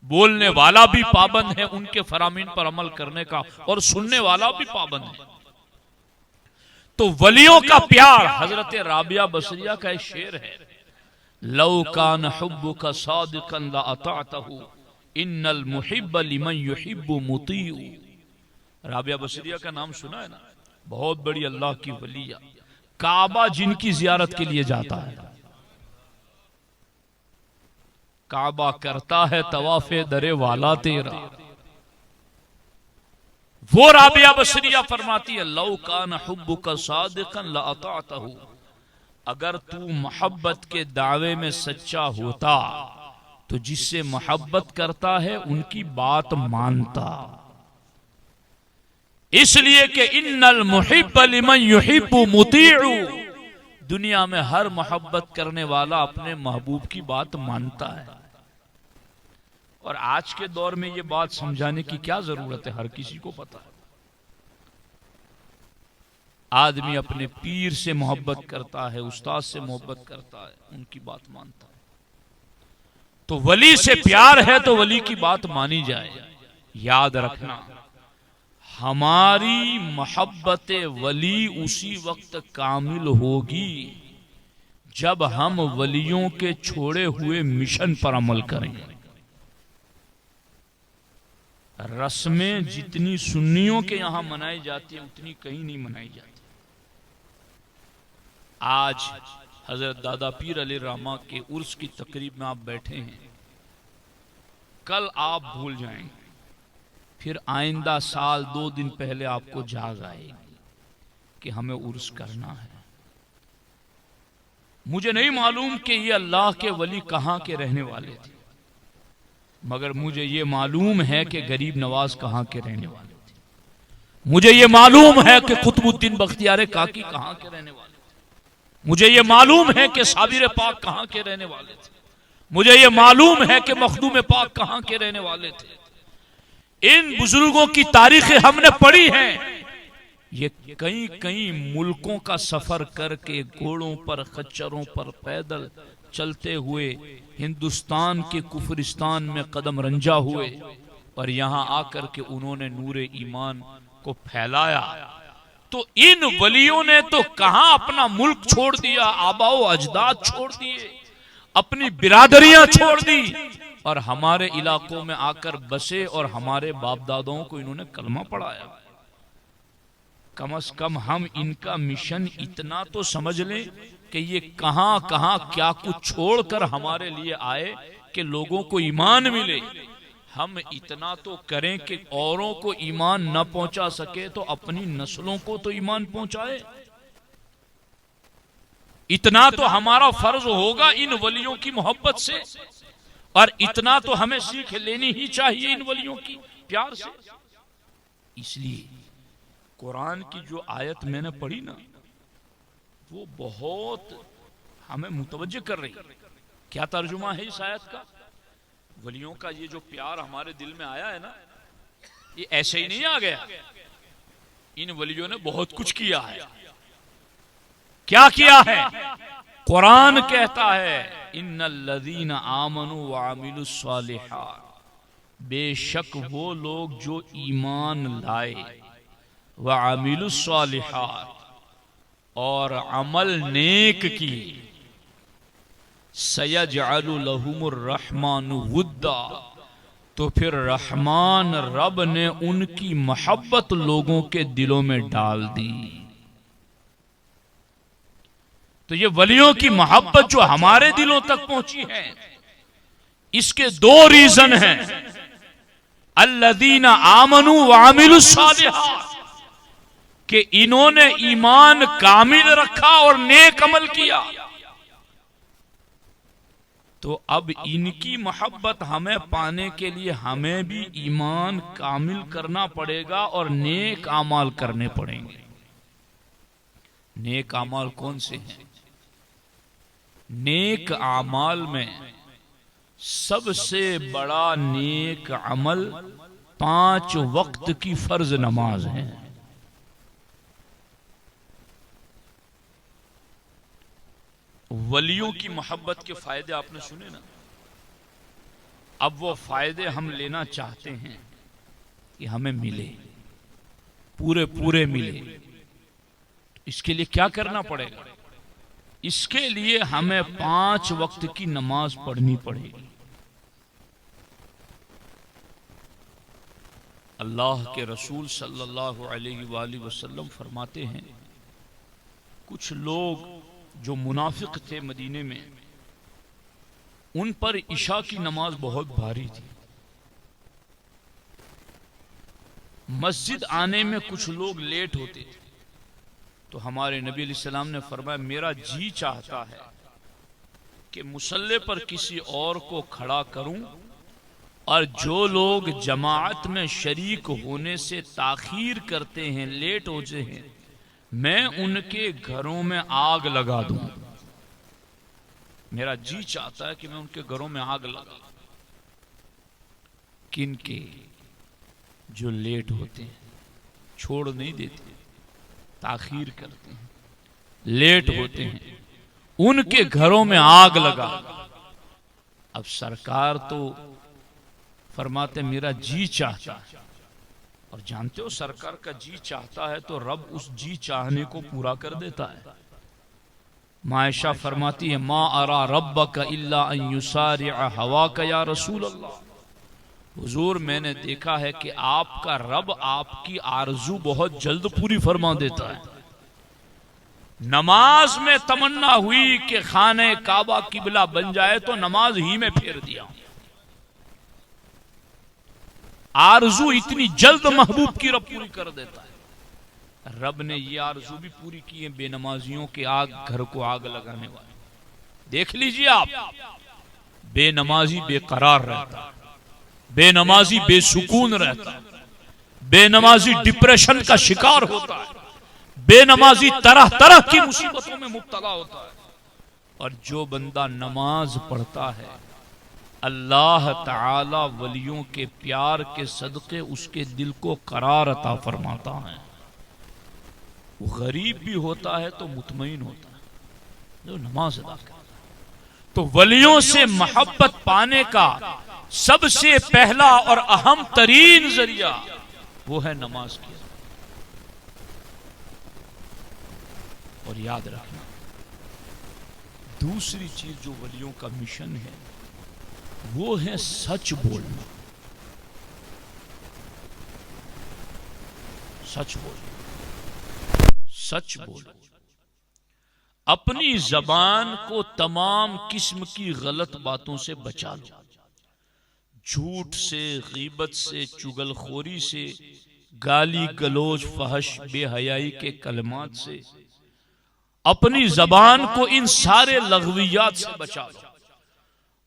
बोलने वाला भी पाबंद है उनके फरामीन पर अमल करने का और सुनने वाला भी पाबंद है। तो वलियों का प्यार, हजरत राबिया बसरिया का एक शेर है, लौ कान हुब्बुका सादिकन ला अताअतहु इन्नल मुहिब्ब लिमन युहिब्बु मुतीउ। राबिया बसरिया का नाम सुना है ना? बहुत बड़ी अल्लाह की वलिया, काबा जिनकी जियारत के लिए जाता है, काबा करता है तवाफे दरे वाला तेरा, वो राबिया बसरिया फरमाती है लौ कान हुब्बुका सादिकन ला अताअतहु, अगर तू मोहब्बत के दावे में सच्चा होता तो जिससे मोहब्बत करता है उनकी बात मानता। इसलिए कि इन्नल मुहिब्ब लिमन युहिब्बु मुतीउ, दुनिया में हर मोहब्बत करने वाला अपने महबूब की बात मानता है। और आज के दौर में ये बात समझाने की क्या जरूरत है, हर किसी को पता है। आदमी अपने पीर से मोहब्बत करता है, उस्ताद से मोहब्बत करता है, उनकी बात मानता है। तो वली से प्यार है तो वली की बात मानी जाए। याद रखना, हमारी मोहब्बत वली उसी वक्त कामिल होगी जब हम वलियों के छोड़े हुए मिशन पर अमल करेंगे। रस्में जितनी सुन्नियों के यहां मनाई जाती है उतनी कहीं नहीं मनाई जाती। आज हजरत दादा पीर अली रामा के उर्स की तकरीब में आप बैठे हैं, कल आप भूल जाएंगे, फिर आइंदा साल 2 दिन पहले आपको जाग आएगी कि हमें उर्स करना है। मुझे नहीं मालूम कि ये अल्लाह के वली कहां के रहने वाले थे, मगर मुझे ये मालूम है कि गरीब नवाज कहां के रहने वाले थे। मुझे ये मालूम है कि कुतुबुद्दीन बख्तियार काकी कहां के रहने वाले थे। मुझे ये मालूम है कि साबिर पाक कहां के रहने वाले थे। मुझे ये मालूम है कि मखदूम पाक कहां के रहने वाले थे। इन बुजुर्गों की तारीखें हमने पढ़ी हैं। ये कई कई मुल्कों का सफर करके घोड़ों पर, खच्चरों पर, पैदल चलते हुए हिंदुस्तान के कुफरिस्तान में कदम रंजा हुए और यहां आकर के उन्होंने नूरे ईमान को फैलाया। तो इन वलियों ने तो कहां अपना मुल्क छोड़ दिया, आबाओ अजदाद छोड़ दिए, अपनी बिरादरियां छोड़ दी और हमारे इलाकों में आकर बसे और हमारे बाप दादाओं को इन्होंने कलमा पढ़ाया। कम से कम हम इनका मिशन इतना तो समझ लें कि ये कहां कहां क्या कुछ छोड़कर हमारे लिए आए कि लोगों को ईमान मिले। हम इतना तो करें कि औरों को ईमान न पहुंचा सके तो अपनी नस्लों को तो ईमान पहुंचाए। इतना तो हमारा फर्ज होगा इन वलियों की मोहब्बत से, और इतना तो हमें सीख लेनी ही चाहिए इन वलियों की प्यार से। इसलिए कुरान की जो आयत मैंने पढ़ी ना, वो बहुत हमें मुतवज्जे कर रही। क्या तर्जुमा है इस आयत का? वलियों का ये जो प्यार हमारे दिल में आया है ना, ये ऐसे ही नहीं आ गया। इन वलियों ने बहुत कुछ किया है। क्या किया है? कुरान कहता है इन्नल्लज़ीना आमनू व अमिलुस्सालिहात, बेशक वो लोग जो ईमान लाए, व अमिलुस्सालिहात और अमल नेक की, सयजअलु लहुमुर रहमानु वुद्दा, तो फिर रहमान रब ने उनकी मोहब्बत लोगों के दिलों में डाल दी। तो ये वलियों की मोहब्बत जो हमारे दिलों तक पहुंची है, इसके दो रीजन हैं। अल्लज़ीना आमनू व अमिलुस्सालिहात, कि इन्होंने ईमान कामिल रखा और नेक अमल किया। तो अब इनकी मोहब्बत हमें पाने के लिए हमें भी ईमान कामिल करना पड़ेगा और नेक आमाल करने पड़ेंगे। नेक आमाल कौन से हैं? नेक आमाल में सबसे बड़ा नेक अमल 5 वक्त की फर्ज नमाज है। वलियों की मोहब्बत के फायदे आपने सुने ना। अब वो फायदे हम लेना चाहते हैं कि हमें मिले, पूरे पूरे मिले। इसके लिए क्या करना पड़ेगा? इसके लिए हमें 5 वक्त की नमाज पढ़नी पड़ेगी। अल्लाह के रसूल सल्लल्लाहु अलैहि वसल्लम फरमाते हैं, कुछ लोग जो मुनाफिक थे मदीने में, उन पर इशा की नमाज बहुत भारी थी। मस्जिद आने में कुछ लोग लेट होते थे, तो हमारे नबी अलैहि सलाम ने फरमाया, मेरा जी चाहता है कि मुसल्ले पर किसी और को खड़ा करूं, और जो लोग जमाअत में शरीक होने से ताखीर करते हैं, लेट होते हैं, मैं उनके घरों में आग लगा दूं। मेरा जी चाहता है कि मैं उनके घरों में आग लगा। किनके? जो लेट होते हैं, छोड़ नहीं देते, ताखीर करते हैं, लेट होते हैं, उनके घरों में आग लगा। अब सरकार तो फरमाते मेरा जी चाहता है, और जानते हो सरकार का जी चाहता है तो रब उस जी चाहने को पूरा कर देता है। मायशा फरमाती है, मा अरा रब्बका इल्ला अन युसारिअ हवाका या रसूल अल्लाह। हुजूर, मैंने देखा है कि आपका रब आपकी आरजू बहुत जल्द पूरी फरमा देता है। नमाज में तमन्ना हुई कि खाने काबा किबला बन जाए तो नमाज ही में फेर दिया। आरजू इतनी जल्द महबूब की रब पूरी कर देता है। रब ने ये आरजू भी पूरी की है बेनमाजियों के घर को आग लगाने वाले। देख लीजिए आप, बेनमाजी बेकरार रहता है, बेनमाजी बेसुकून रहता है, बेनमाजी डिप्रेशन का शिकार होता है, बेनमाजी तरह तरह की मुसीबतों में मुब्तला होता है। और जो बंदा नमाज पढ़ता है, अल्लाह ताला वलियों के प्यार के सदके उसके दिल को करार अता फरमाता है। वो गरीब भी होता है तो मुतमईन होता है जो नमाज अदा करता है। तो वलियों से मोहब्बत पाने का सबसे पहला और अहम तरीन जरिया वो है नमाज की। और याद रखना, दूसरी चीज जो वलियों का मिशन है वो है सच बोलना। सच बोलो, सच बोलो। अपनी जबान को तमाम किस्म की गलत बातों से बचा लो। झूठ से, गीबत से, चुगलखोरी से, गाली गलोच, फहश, बेहयाई के कलमात से अपनी जबान को इन सारे लग़वियात से बचा लो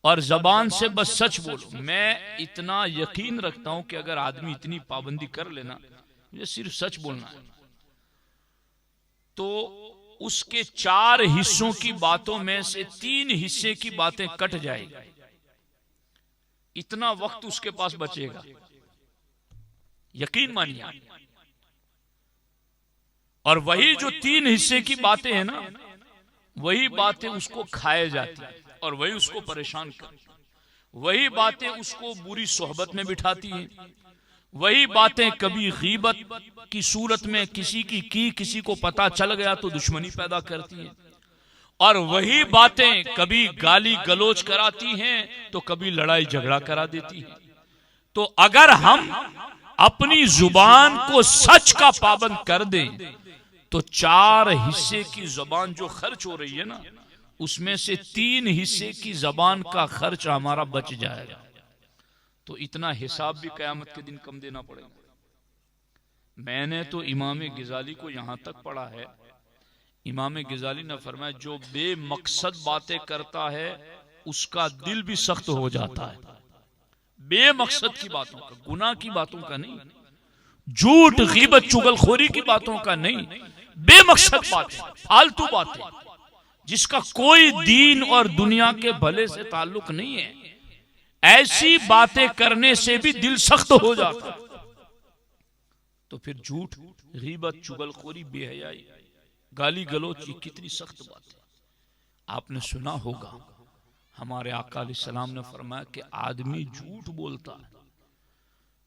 और जबान से बस सच बोलो। मैं इतना यकीन रखता हूं कि अगर आदमी इतनी पाबंदी कर लेना, मुझे सिर्फ सच बोलना है, तो उसके 4 हिस्सों की बातों में से 3 हिस्से की बातें कट जाएगी। इतना वक्त उसके पास बचेगा, यकीन मानिए। और वही जो 3 हिस्से की बातें हैं ना, वही बातें उसको खाए जाती हैं और वही उसको परेशान करती, वही बातें उसको बुरी सोहबत में बिठाती हैं, वही बातें कभी गीबत की सूरत में किसी की किसी को पता चल गया तो दुश्मनी पैदा करती हैं, और वही बातें कभी गाली गलोच कराती हैं तो कभी लड़ाई झगड़ा करा देती हैं। तो अगर हम अपनी जुबान को सच का पाबंद कर दें तो 4 हिस्से की जुबान जो खर्च हो रही है ना, उसमें से 3 हिस्से की जबान का खर्च हमारा बच जाएगा। तो इतना हिसाब भी कयामत के दिन कम देना पड़ेगा। मैंने तो इमाम गिजाली को यहां तक पढ़ा है, इमाम गिजाली ने फरमाया जो बेमकसद बातें करता है उसका दिल भी सख्त हो जाता है। बेमकसद की बातों का, गुनाह की बातों का नहीं, झूठ गीबत चुगलखोरी की बातों का नहीं, बेमकसद बातें, फालतू बातें जिसका कोई दीन और दुनिया के भले से ताल्लुक नहीं है, ऐसी बातें करने से भी दिल सख्त हो जाता। तो फिर झूठ, गीबत, चुगलखोरी, बेहयाई, गाली गलोच, ये कितनी सख्त बात है। आपने सुना होगा हमारे आका अलैहिस्सलाम ने फरमाया कि आदमी झूठ बोलता है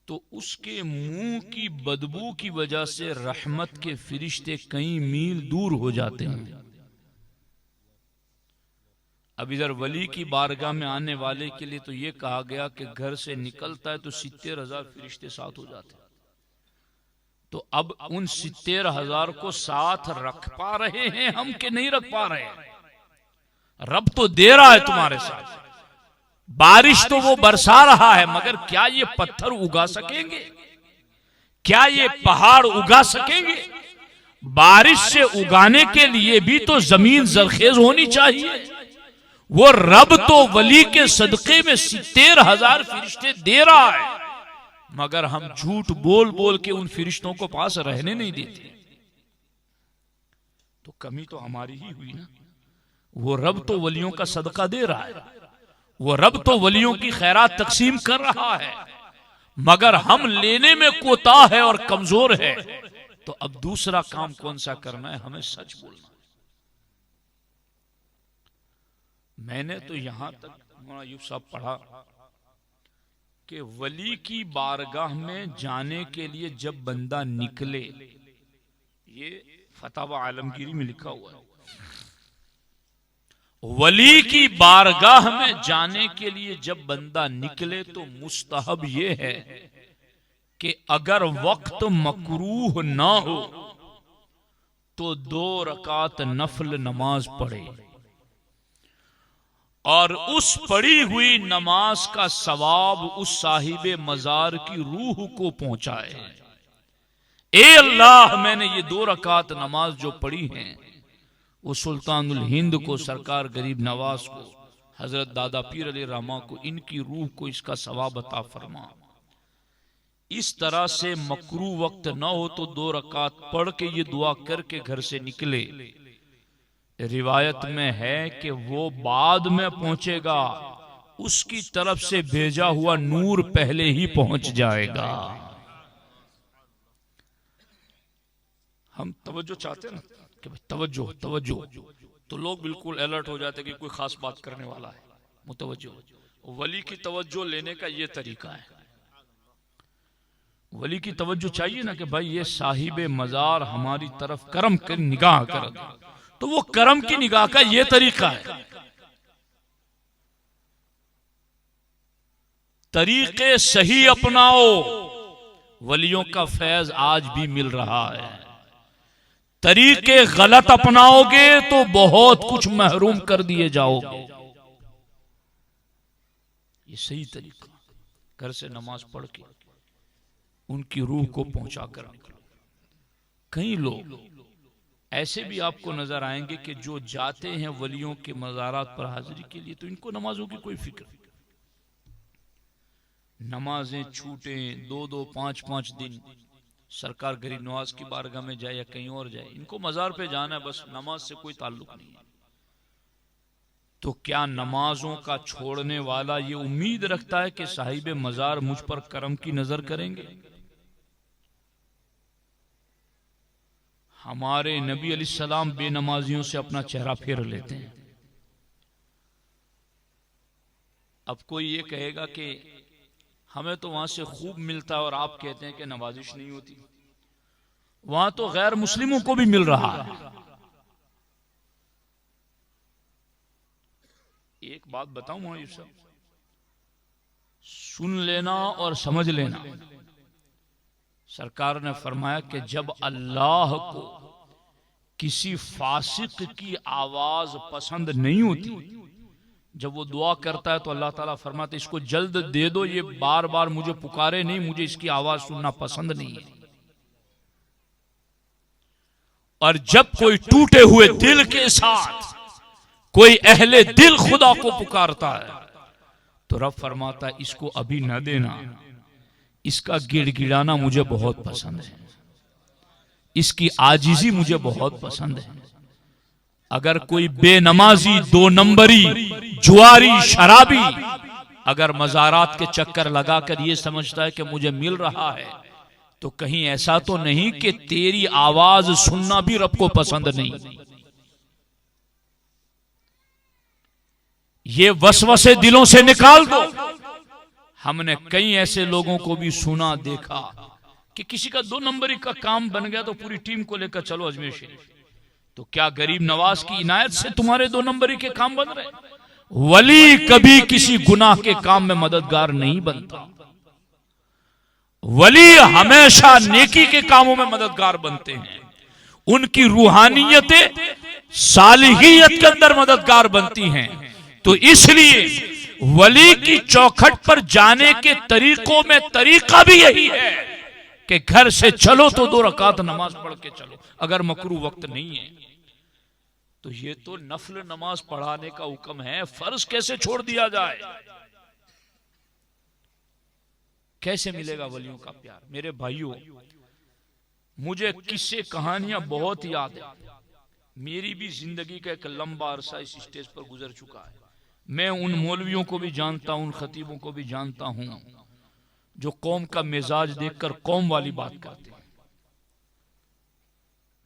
तो उसके मुंह की बदबू की वजह से रहमत के फरिश्ते कई मील दूर हो जाते हैं। अब इधर वली की बारगाह में आने वाले के लिए तो ये कहा गया कि घर से निकलता है तो 70,000 फरिश्ते साथ हो जाते हैं। तो अब उन 70,000 को साथ रख पा रहे हैं हम कि नहीं रख पा रहे हैं? रब तो दे रहा है तुम्हारे साथ, बारिश तो वो बरसा रहा है, मगर क्या ये पत्थर उगा सकेंगे? क्या ये पहाड़ उगा सकेंगे? बारिश से उगाने के लिए भी तो जमीन जरखेज होनी चाहिए। वो रब तो वली के सदके में 70,000 फरिश्ते दे रहा है, मगर हम झूठ बोल बोल के उन फरिश्तों को पास रहने नहीं देते। तो कमी तो हमारी ही हुई ना। वो रब तो वलियों का सदका दे रहा है, वो रब तो वलियों की खैरात तकसीम कर रहा है, मगर हम लेने में कोताह है और कमजोर है। तो अब दूसरा काम कौन सा करना है? हमें सच बोलना। मैंने तो यहां तक मौलाना यूब साहब पढ़ा कि वली की बारगाह में जाने के लिए जब बंदा निकले, ये फतावा आलमगीरी में लिखा हुआ है, वली की बारगाह में जाने के लिए जब बंदा निकले तो मुस्तहब ये है कि अगर वक्त मकरूह ना हो तो 2 रकात नफल नमाज पढ़े और उस पढ़ी हुई नमाज का सवाब उस साहिबे मजार की रूह को पहुंचाए। ए अल्लाह, मैंने ये 2 रकात नमाज जो पढ़ी हैं वो सुल्तानुल हिंद को, सरकार गरीब नवाज को, हजरत दादा पीर अली रहमा को, इनकी रूह को इसका सवाब अता फरमा। इस तरह से मकरू वक्त न हो तो 2 रकात पढ़ के ये दुआ करके घर से निकले। रिवायत में है कि वो बाद में पहुंचेगा, उसकी तरफ से भेजा हुआ नूर पहले ही पहुंच जाएगा। हम तवज्जो चाहते हैं ना कि भाई तवज्जो तवज्जो, तो लोग बिल्कुल अलर्ट हो जाते कि कोई खास बात करने वाला है, मुतवज्जो। वली की तवज्जो लेने का ये तरीका है। वली की तवज्जो चाहिए ना कि भाई ये साहिबे मजार हमारी तरफ करम कर निगाह कर दे, तो वो करम की निगाह का ये तरीका है। तरीके सही अपनाओ, वलियों का फैज आज भी मिल रहा है। तरीके गलत अपनाओगे तो बहुत कुछ महरूम कर दिए जाओगे। ये सही तरीका, घर से नमाज पढ़ के उनकी रूह को पहुंचा कर निकलो। कई लोग ऐसे भी आपको नजर आएंगे कि जो जाते हैं वलियों के मज़ारात पर हाजिरी के लिए, तो इनको नमाजों की कोई फिक्र नहीं। नमाजें छूटे 2-2, 5-5 दिन सरकार गरीब नवाज की बारगाह में जाए या कहीं और जाए, इनको मज़ार पे जाना है, बस नमाज से कोई ताल्लुक नहीं है। तो क्या नमाजों का छोड़ने वाला ये उम्मीद रखता है कि साहिब मज़ार मुझ पर करम की नजर करेंगे? हमारे नबी अलैहिस्सलाम बेनमाजियों से अपना चेहरा फेर लेते हैं। अब कोई ये कहेगा कि हमें तो वहां से खूब मिलता है और आप कहते हैं कि नवाजिश नहीं होती। वहां तो गैर मुस्लिमों को भी मिल रहा है। एक बात बताऊं ये सब सुन लेना और समझ लेना। सरकार ने फरमाया कि जब अल्लाह को किसी फासिक की आवाज पसंद नहीं होती, जब वो दुआ करता है तो अल्लाह ताला फरमाते इसको जल्द दे दो, ये बार बार मुझे पुकारे नहीं, मुझे इसकी आवाज सुनना पसंद नहीं है। और जब कोई टूटे हुए दिल के साथ कोई अहले दिल खुदा को पुकारता है तो रब फरमाता है इसको अभी न देना, इसका गिड़गिड़ाना मुझे बहुत पसंद है, इसकी आजिजी मुझे बहुत पसंद है। अगर कोई बेनमाजी, 2 नंबरी, जुआरी, शराबी अगर मज़ारात के चक्कर लगाकर ये समझता है कि मुझे मिल रहा है, तो कहीं ऐसा तो नहीं कि तेरी आवाज सुनना भी रब को पसंद नहीं। ये वसवसे दिलों से निकाल दो। हमने कई ऐसे लोगों को भी सुना, देखा कि किसी का 2 नंबरी का काम बन गया तो पूरी टीम को लेकर चलो अजमेर शरीफ। तो क्या गरीब नवाज की इनायत से तुम्हारे 2 नंबरी के काम बन रहे? वली कभी किसी गुनाह के काम में मददगार नहीं बनता। वली हमेशा नेकी के कामों में मददगार बनते हैं। उनकी रूहानियतें सालिहियत के अंदर मददगार बनती हैं। तो इसलिए वली की चौखट पर जाने के तरीकों में तरीका भी यही है कि घर से चलो तो 2 रकात नमाज पढ़ के चलो। अगर मकरू वक्त नहीं है तो ये तो नफल नमाज पढ़ाने का हुक्म है, फर्ज कैसे छोड़ दिया जाए? कैसे मिलेगा वलियों का प्यार? मेरे भाइयों, मुझे किस्से कहानियां बहुत याद है। मेरी भी जिंदगी का एक लंबा अरसा इस स्टेज पर गुजर चुका है। मैं उन मौलवियों को भी जानता हूं, उन खतीबों को भी जानता हूं जो कौम का मिजाज देखकर कौम वाली बात करते हैं।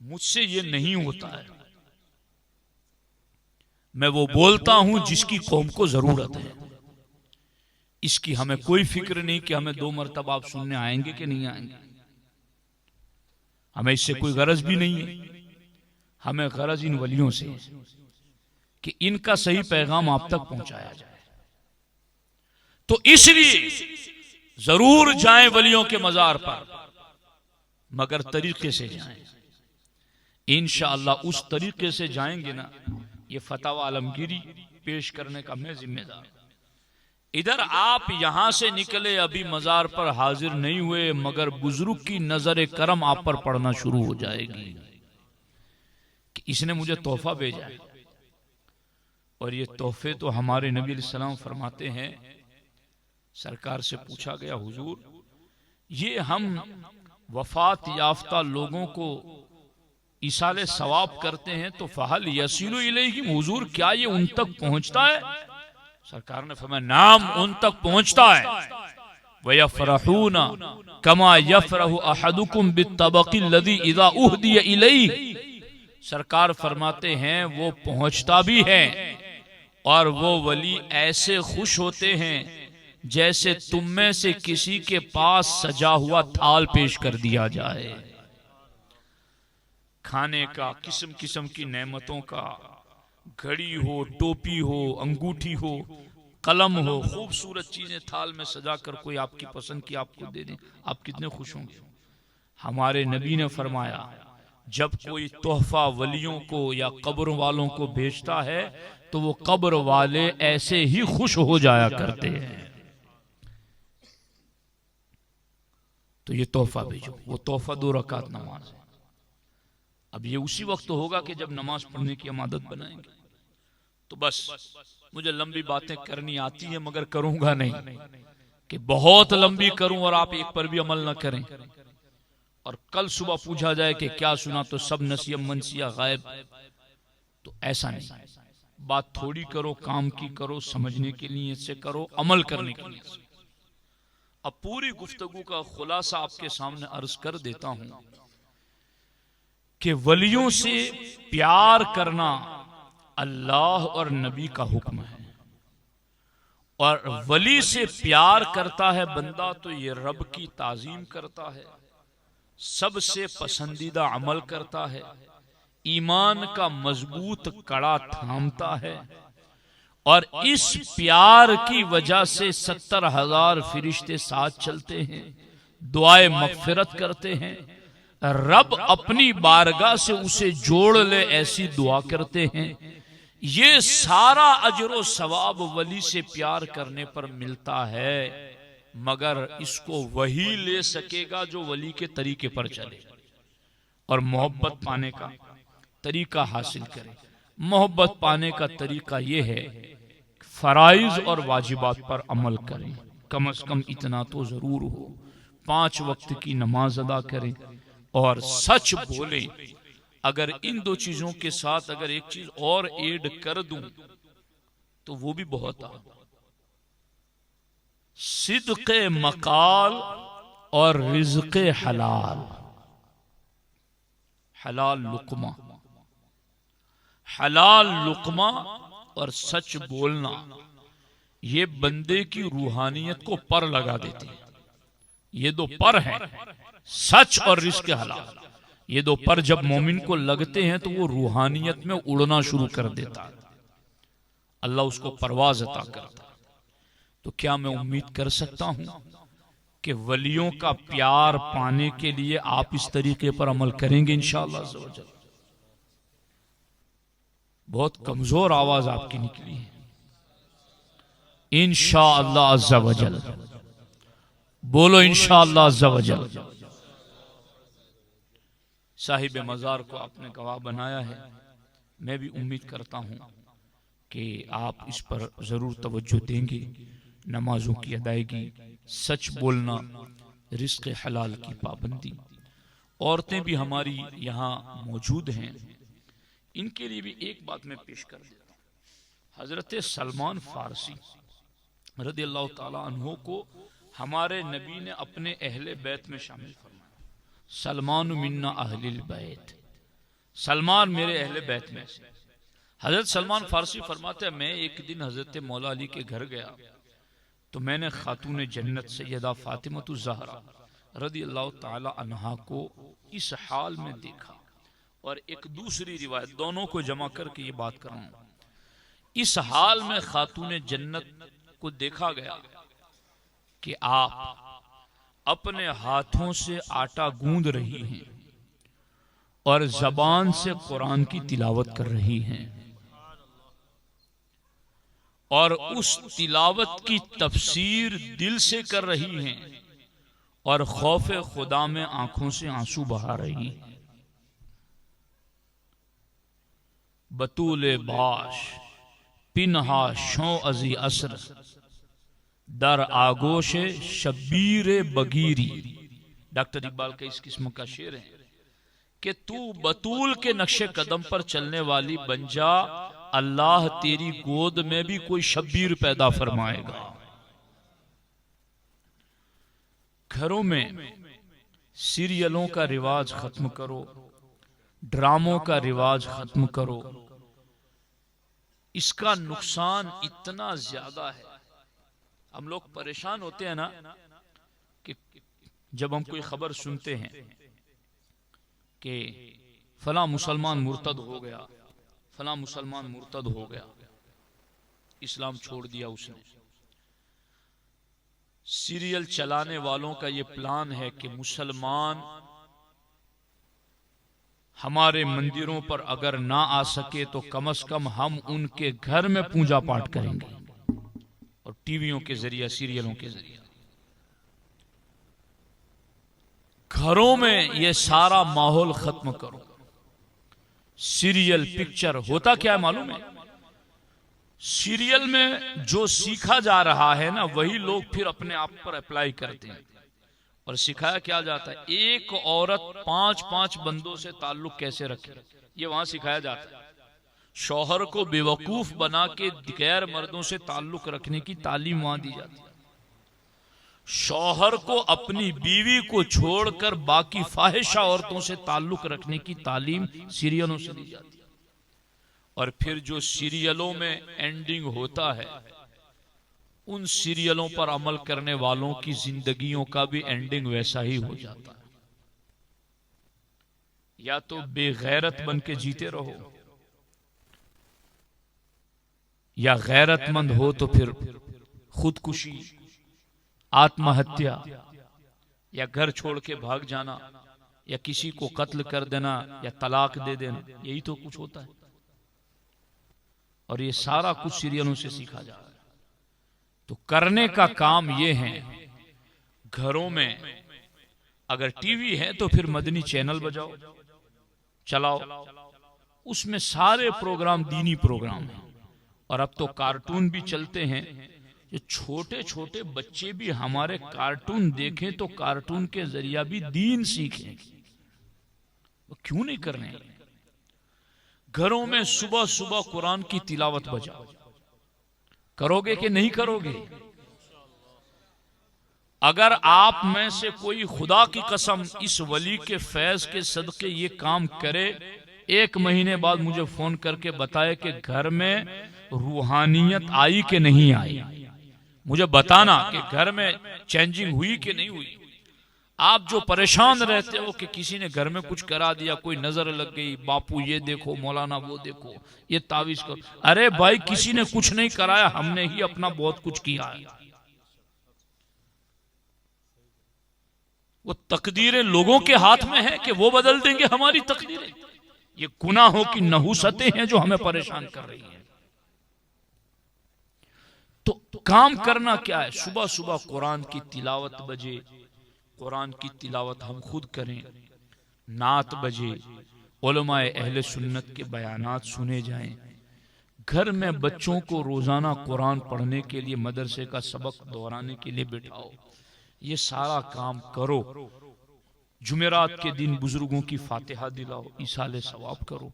मुझसे ये नहीं होता है। मैं वो बोलता हूं जिसकी कौम को जरूरत है। इसकी हमें कोई फिक्र नहीं कि हमें 2 मरतबा आप सुनने आएंगे कि नहीं आएंगे। हमें इससे कोई गरज भी नहीं है। हमें गरज इन वलियों से कि इनका सही पैगाम आप तक पहुंचाया जाए। तो इसलिए जरूर जाएं वलियों के मजार पर, मगर तरीके से जाएं। इंशाअल्लाह उस तरीके से जाएंगे ना, ये फतवा आलमगीरी पेश करने का मैं जिम्मेदार। इधर आप यहां से निकले, अभी मजार पर हाजिर नहीं हुए, मगर बुजुर्ग की नजर करम आप पर पड़ना शुरू हो जाएगी कि इसने मुझे तोहफा भेजा है। और ये तोहफे तो हमारे नबी अलैहिस्सलाम फरमाते हैं, सरकार से पूछा गया हुजूर, ये हम वफात याफ्ता लोगों को इसाले सवाब करते हैं तो फहल यसीलु इलैहिम, हुजूर क्या ये उन तक पहुंचता है? सरकार ने फरमाया नाम, उन तक पहुंचता है। वयफरहूना कमा यफरहु अहदुकुम बित्तबक़िल लज़ी इज़ा उहदिया इलैहि, सरकार फरमाते हैं वो पहुंचता भी है और वो वली ऐसे खुश होते हैं जैसे तुम में से किसी के पास सजा हुआ थाल पेश कर दिया जाए। खाने का, किस्म किस्म की नेमतों का, घड़ी हो, टोपी हो, अंगूठी हो, कलम हो, खूबसूरत चीजें थाल में सजा कर कोई आपकी पसंद की आपको दे दें, आप कितने खुश होंगे। हमारे नबी ने फरमाया जब कोई तोहफा वलियों को या कब्र वालों को भेजता है तो वो कब्र वाले ऐसे ही खुश हो जाया करते हैं। तो ये तोहफा भेजो। वो तोहफा 2 रकात नमाज है। अब ये उसी वक्त होगा कि जब नमाज पढ़ने की हम आदत बनाएंगे। तो बस मुझे लंबी बातें करनी आती है मगर करूंगा नहीं कि बहुत लंबी करूं और आप एक पर भी अमल न करें और कल सुबह पूछा जाए कि क्या सुना तो सब नसीहत मनसिया गायब। तो ऐसा नहीं, बात थोड़ी करो, काम की करो, समझने के लिए से करो, अमल करने के लिए से। अब पूरी गुफ्तगू का खुलासा आपके सामने अर्ज कर देता हूं कि वलियों से प्यार करना अल्लाह और नबी का हुक्म है, और वली से प्यार करता है बंदा तो ये रब की ताजीम करता है, सबसे पसंदीदा अमल करता है, ईमान का मजबूत कड़ा थामता है, और इस प्यार की वजह से 70,000 फरिश्ते साथ चलते हैं, दुआए मगफिरत करते हैं, रब अपनी बारगाह से उसे जोड़ ले ऐसी दुआ करते हैं। ये सारा अजर सवाब वली से प्यार करने पर मिलता है, मगर इसको वही ले सकेगा जो वली के तरीके पर चले और मोहब्बत पाने का तरीका हासिल करे। मोहब्बत पाने का तरीका यह है फराइज और वाजिबात पर अमल करें, कम से कम इतना तो जरूर हो, 5 वक्त की नमाज अदा करें और सच बोलें। अगर इन 2 चीजों के साथ अगर एक चीज और ऐड कर दूं तो वो भी बहुत आ, सिद्क़े मकाल और रिज़्क़े हलाल, हलाल लुक़मा, हलाल लुक़मा और सच बोलना, ये बंदे की रूहानियत को पर लगा देते हैं। ये 2 पर हैं, सच और रिज़्क़े हलाल। ये 2 पर जब मोमिन को लगते हैं तो वो रूहानियत में उड़ना शुरू कर देता है, अल्लाह उसको परवाज़ अता करता है। तो क्या मैं उम्मीद कर सकता हूं कि वलियों का प्यार पाने के लिए आप इस तरीके पर अमल करेंगे इंशाअल्लाह अज़्ज़ व जल। बहुत कमजोर आवाज आपकी निकली है, इंशाअल्लाह अज़्ज़ व जल बोलो, इंशाअल्लाह अज़्ज़ व जल। साहिब मज़ार को आपने गवाह बनाया है, मैं भी उम्मीद करता हूं कि आप इस पर जरूर तवज्जो देंगे। नमाजों की अदायगी, सच बोलना, रिज़्क़े हलाल की पाबंदी। औरतें भी हमारी यहाँ मौजूद हैं, इनके लिए भी एक बात मैं पेश कर देता हूँ। हजरत सलमान फारसी रदियल्लाहु ताला अन्हु को हमारे नबी ने अपने अहले बैत में शामिल फरमाया। सलमान मिन्ना अहलिल बैत, सलमान मेरे अहले बैत में से। हजरत सलमान फारसी फरमाते हैं, मैं एक दिन हजरत मौला अली के घर गया तो मैंने खातून जन्नत सैयदा फातिमा ज़हरा रदियल्लाहु ताला अन्हा को इस हाल में देखा। और एक दूसरी रिवायत, दोनों को जमा करके ये बात कर रहा हूं, इस हाल में खातून जन्नत को देखा गया कि आप अपने हाथों से आटा गूंद रही हैं और जबान से कुरान की तिलावत कर रही हैं, और उस तिलावत की तफसीर दिल से कर रही हैं और खौफे खुदा में आंखों से आंसू बहा रही हैं। बतूले बाश पिन्हा शो अजी असर दर आगोश शबीर बगीरी। डॉक्टर इकबाल का इस किस्म का शेर है कि तू बतूल के नक्शे कदम पर चलने वाली बन जा, अल्लाह तेरी गोद में भी कोई शब्बीर पैदा फरमाएगा। घरों में सीरियलों का रिवाज खत्म करो, ड्रामों का रिवाज खत्म करो। इसका नुकसान इतना ज्यादा है, हम लोग परेशान होते हैं ना कि जब हम कोई खबर सुनते हैं कि फला मुसलमान मुर्तद हो गया, फला मुसलमान मुर्तद हो गया, इस्लाम छोड़ दिया उसने। सीरियल चलाने वालों का ये प्लान है कि मुसलमान हमारे मंदिरों पर अगर ना आ सके तो कम से कम हम उनके घर में पूजा पाठ करेंगे, और टीवियों के जरिए, सीरियलों के जरिए। घरों में ये सारा माहौल खत्म करो। सीरियल पिक्चर होता क्या है मालूम है? सीरियल में जो सीखा जा रहा है ना, वही लोग फिर अपने आप पर अप्लाई करते हैं। और सिखाया क्या जाता है? एक औरत 5-5 बंदों से ताल्लुक कैसे रखे, ये वहां सिखाया जाता है। शौहर को बेवकूफ बना के गैर मर्दों से ताल्लुक रखने की तालीम वहां दी जाती है। शौहर को अपनी बीवी को छोड़कर बाकी फाहिशा औरतों से ताल्लुक रखने की तालीम सीरियलों से दी जाती है। और फिर जो सीरियलों में एंडिंग होता है, उन सीरियलों पर अमल करने वालों की जिंदगियों का भी एंडिंग वैसा ही हो जाता है। या तो बेगैरत बन के जीते रहो, या गैरतमंद हो तो फिर खुदकुशी, आत्महत्या, या घर छोड़ के भाग जाना, या किसी को कत्ल कर देना, या तलाक दे देना, यही तो कुछ होता है। और ये सारा कुछ सीरियलों से सीखा जा रहा है। तो करने का काम ये है, घरों में अगर टीवी है तो फिर मदनी चैनल बजाओ, चलाओ, उसमें सारे प्रोग्राम दीनी प्रोग्राम हैं। और अब तो कार्टून भी चलते हैं। जो छोटे छोटे बच्चे भी हमारे कार्टून देखें तो कार्टून के जरिया भी दीन सीखें। वो क्यों नहीं कर रहे हैं? घरों में सुबह सुबह कुरान की तिलावत बजाओ। करोगे कि नहीं करोगे? अगर आप में से कोई खुदा की कसम इस वली के फैज के सदके ये काम करे, 1 महीने बाद मुझे फोन करके बताए कि घर में रूहानियत आई कि नहीं आई। मुझे बताना कि घर में चेंजिंग हुई कि नहीं हुई। आप जो परेशान रहते हो कि किसी ने घर में कुछ करा दिया, कोई नजर लग गई, बापू ये देखो, मौलाना वो देखो, ये तावीज करो। अरे भाई, किसी ने कुछ नहीं कराया, हमने ही अपना बहुत कुछ किया है। वो तकदीरें लोगों के हाथ में है कि वो बदल देंगे हमारी तकदीरें। ये गुनाहों की नहुसतें हैं जो हमें परेशान कर रही हैं। तो काम करना क्या है? सुबह सुबह कुरान की तिलावत बजे, कुरान की तिलावत हम खुद करें, नात बजे, उलमाए अहले सुन्नत के बयानात सुने जाएं। घर में बच्चों को रोजाना कुरान पढ़ने के लिए, मदरसे का सबक दोहराने के लिए बिठाओ। ये सारा काम करो। जुमेरात के दिन बुजुर्गों की फातिहा दिलाओ, इसाले सवाब करो।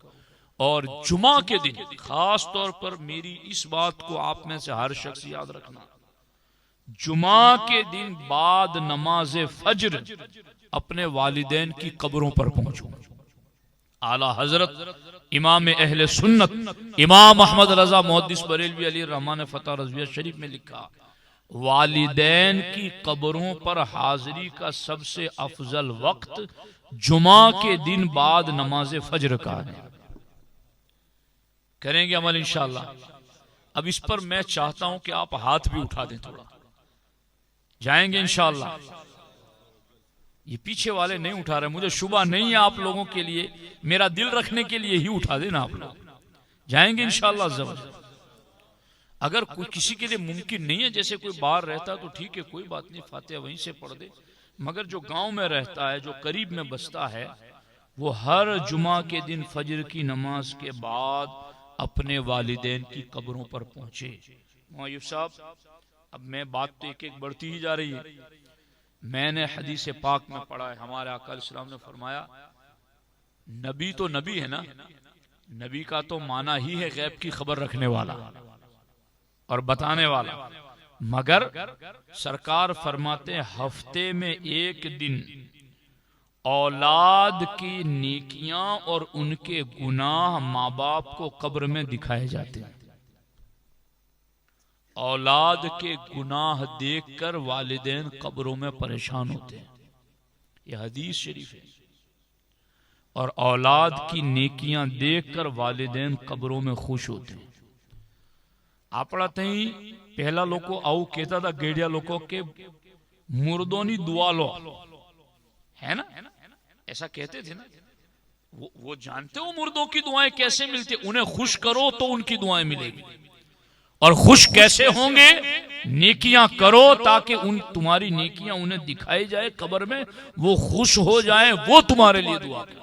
और जुमा के दिन खास तौर पर मेरी इस बात को आप में से हर शख्स याद रखना, जुमा के दिन बाद नमाज फज्र अपने वालिदैन की कब्रों पर पहुंचो। आला हजरत इमाम अहले सुन्नत इमाम अहमद रजा मुहद्दिस बरेलवी अली रहमान फतह रज़विया शरीफ में लिखा, वालिदैन की कब्रों पर हाजिरी का सबसे अफजल वक्त जुमा के दिन बाद नमाज फज्र का है। करेंगे अमल इंशाअल्लाह। अब इस पर मैं चाहता हूं कि आप हाथ भी उठा दें, थोड़ा जाएंगे इंशाअल्लाह। ये पीछे वाले नहीं उठा रहे, मुझे शुबा नहीं है आप लोगों के लिए, मेरा दिल रखने के लिए ही उठा देना आप लोग। जाएंगे इंशाअल्लाह ज़रूर। अगर कोई किसी के लिए मुमकिन नहीं है, जैसे कोई बाहर रहता तो ठीक है, कोई बात नहीं, फातिहा वहीं से पढ़ दे। मगर जो गांव में रहता है, जो करीब में बसता है, वो हर जुमा के दिन फजर की नमाज के बाद अपने वालिदैन की कब्रों पर पहुंचे। मौलवी साहब, अब मैं बात तो एक एक बढ़ती ही जा रही है। मैंने हदीस पाक में पढ़ा है, हमारे आका अलैहिस्सलाम ने फरमाया, नबी तो नबी है ना, नबी का तो माना ही है गैब की खबर रखने वाला और बताने वाला। मगर सरकार फरमाते हैं, हफ्ते में एक दिन औलाद की नेकियां और उनके गुनाह माँ बाप को कब्र में दिखाए जाते हैं। औलाद के गुनाह देखकर वालिदैन कब्रों में परेशान होते हैं, यह हदीस शरीफ है। और औलाद की नेकियां देखकर वालिदैन कब्रों में खुश होते हैं। आपड़ा तई पहला लोगों आऊ कहता था, गेड़िया लोगों के मुर्दोनी दुआ लो, है ना, ऐसा कहते थे ना। वो जानते हो मुर्दों की दुआएं कैसे मिलती, उन्हें खुश करो तो उनकी दुआएं मिलेगी। और खुश कैसे होंगे? नेकियां करो ताकि उन तुम्हारी नेकियां उन्हें दिखाई जाए कब्र में, वो खुश हो जाए, वो तुम्हारे लिए दुआ करें।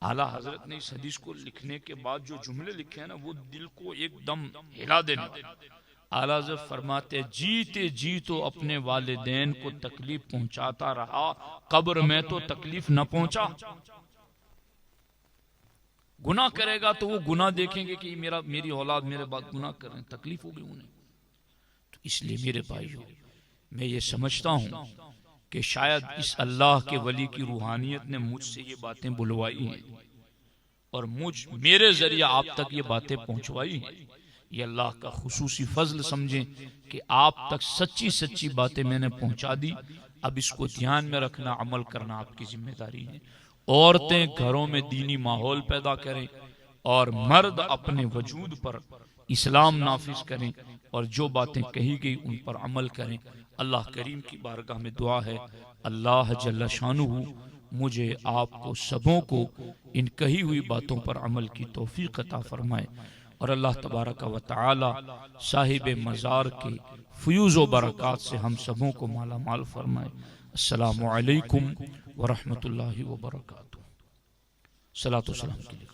आला हजरत ने इस हदीस को लिखने के बाद जो जुमले लिखे हैं ना, वो दिल को एकदम हिला देने। आला हजरत फरमाते, जीते जी तो अपने वालिदैन को तकलीफ पहुंचाता रहा, कब्र में तो तकलीफ न पहुंचा। गुनाह करेगा तो वो गुनाह देखेंगे कि मेरी औलाद मेरे बाद गुनाह कर रहे हैं, तकलीफ होगी उन्हें। तो इसलिए मेरे भाइयों, मैं ये समझता हूं कि शायद इस अल्लाह के वली की रूहानियत ने मुझसे ये बातें बुलवाई हैं और मेरे जरिए आप तक ये बातें पहुंचवाई हैं। ये अल्लाह का खुसूसी फजल समझें कि आप तक सच्ची सच्ची बातें मैंने पहुंचा दी। अब इसको ध्यान में रखना, अमल करना आपकी जिम्मेदारी है। औरतें घरों में दीनी माहौल पैदा करें और मर्द अपने वजूद पर इस्लाम नाफिज करें और जो बातें कही गई उन पर अमल करें। अल्लाह करीम की बारगाह में दुआ है, अल्लाह जल्ल शानुहू मुझे आपको सबों को इन कही हुई बातों पर अमल की तौफीक अता फरमाए और अल्लाह तबारक व तआला साहिब मज़ार के फ़यूज़ व बरक़ात से हम सबों को माला माल फरमाए। अस्सलामु अलैकुम व रहमतुल्लाहि व बरकातुहू। सलातो सलाम के लिए।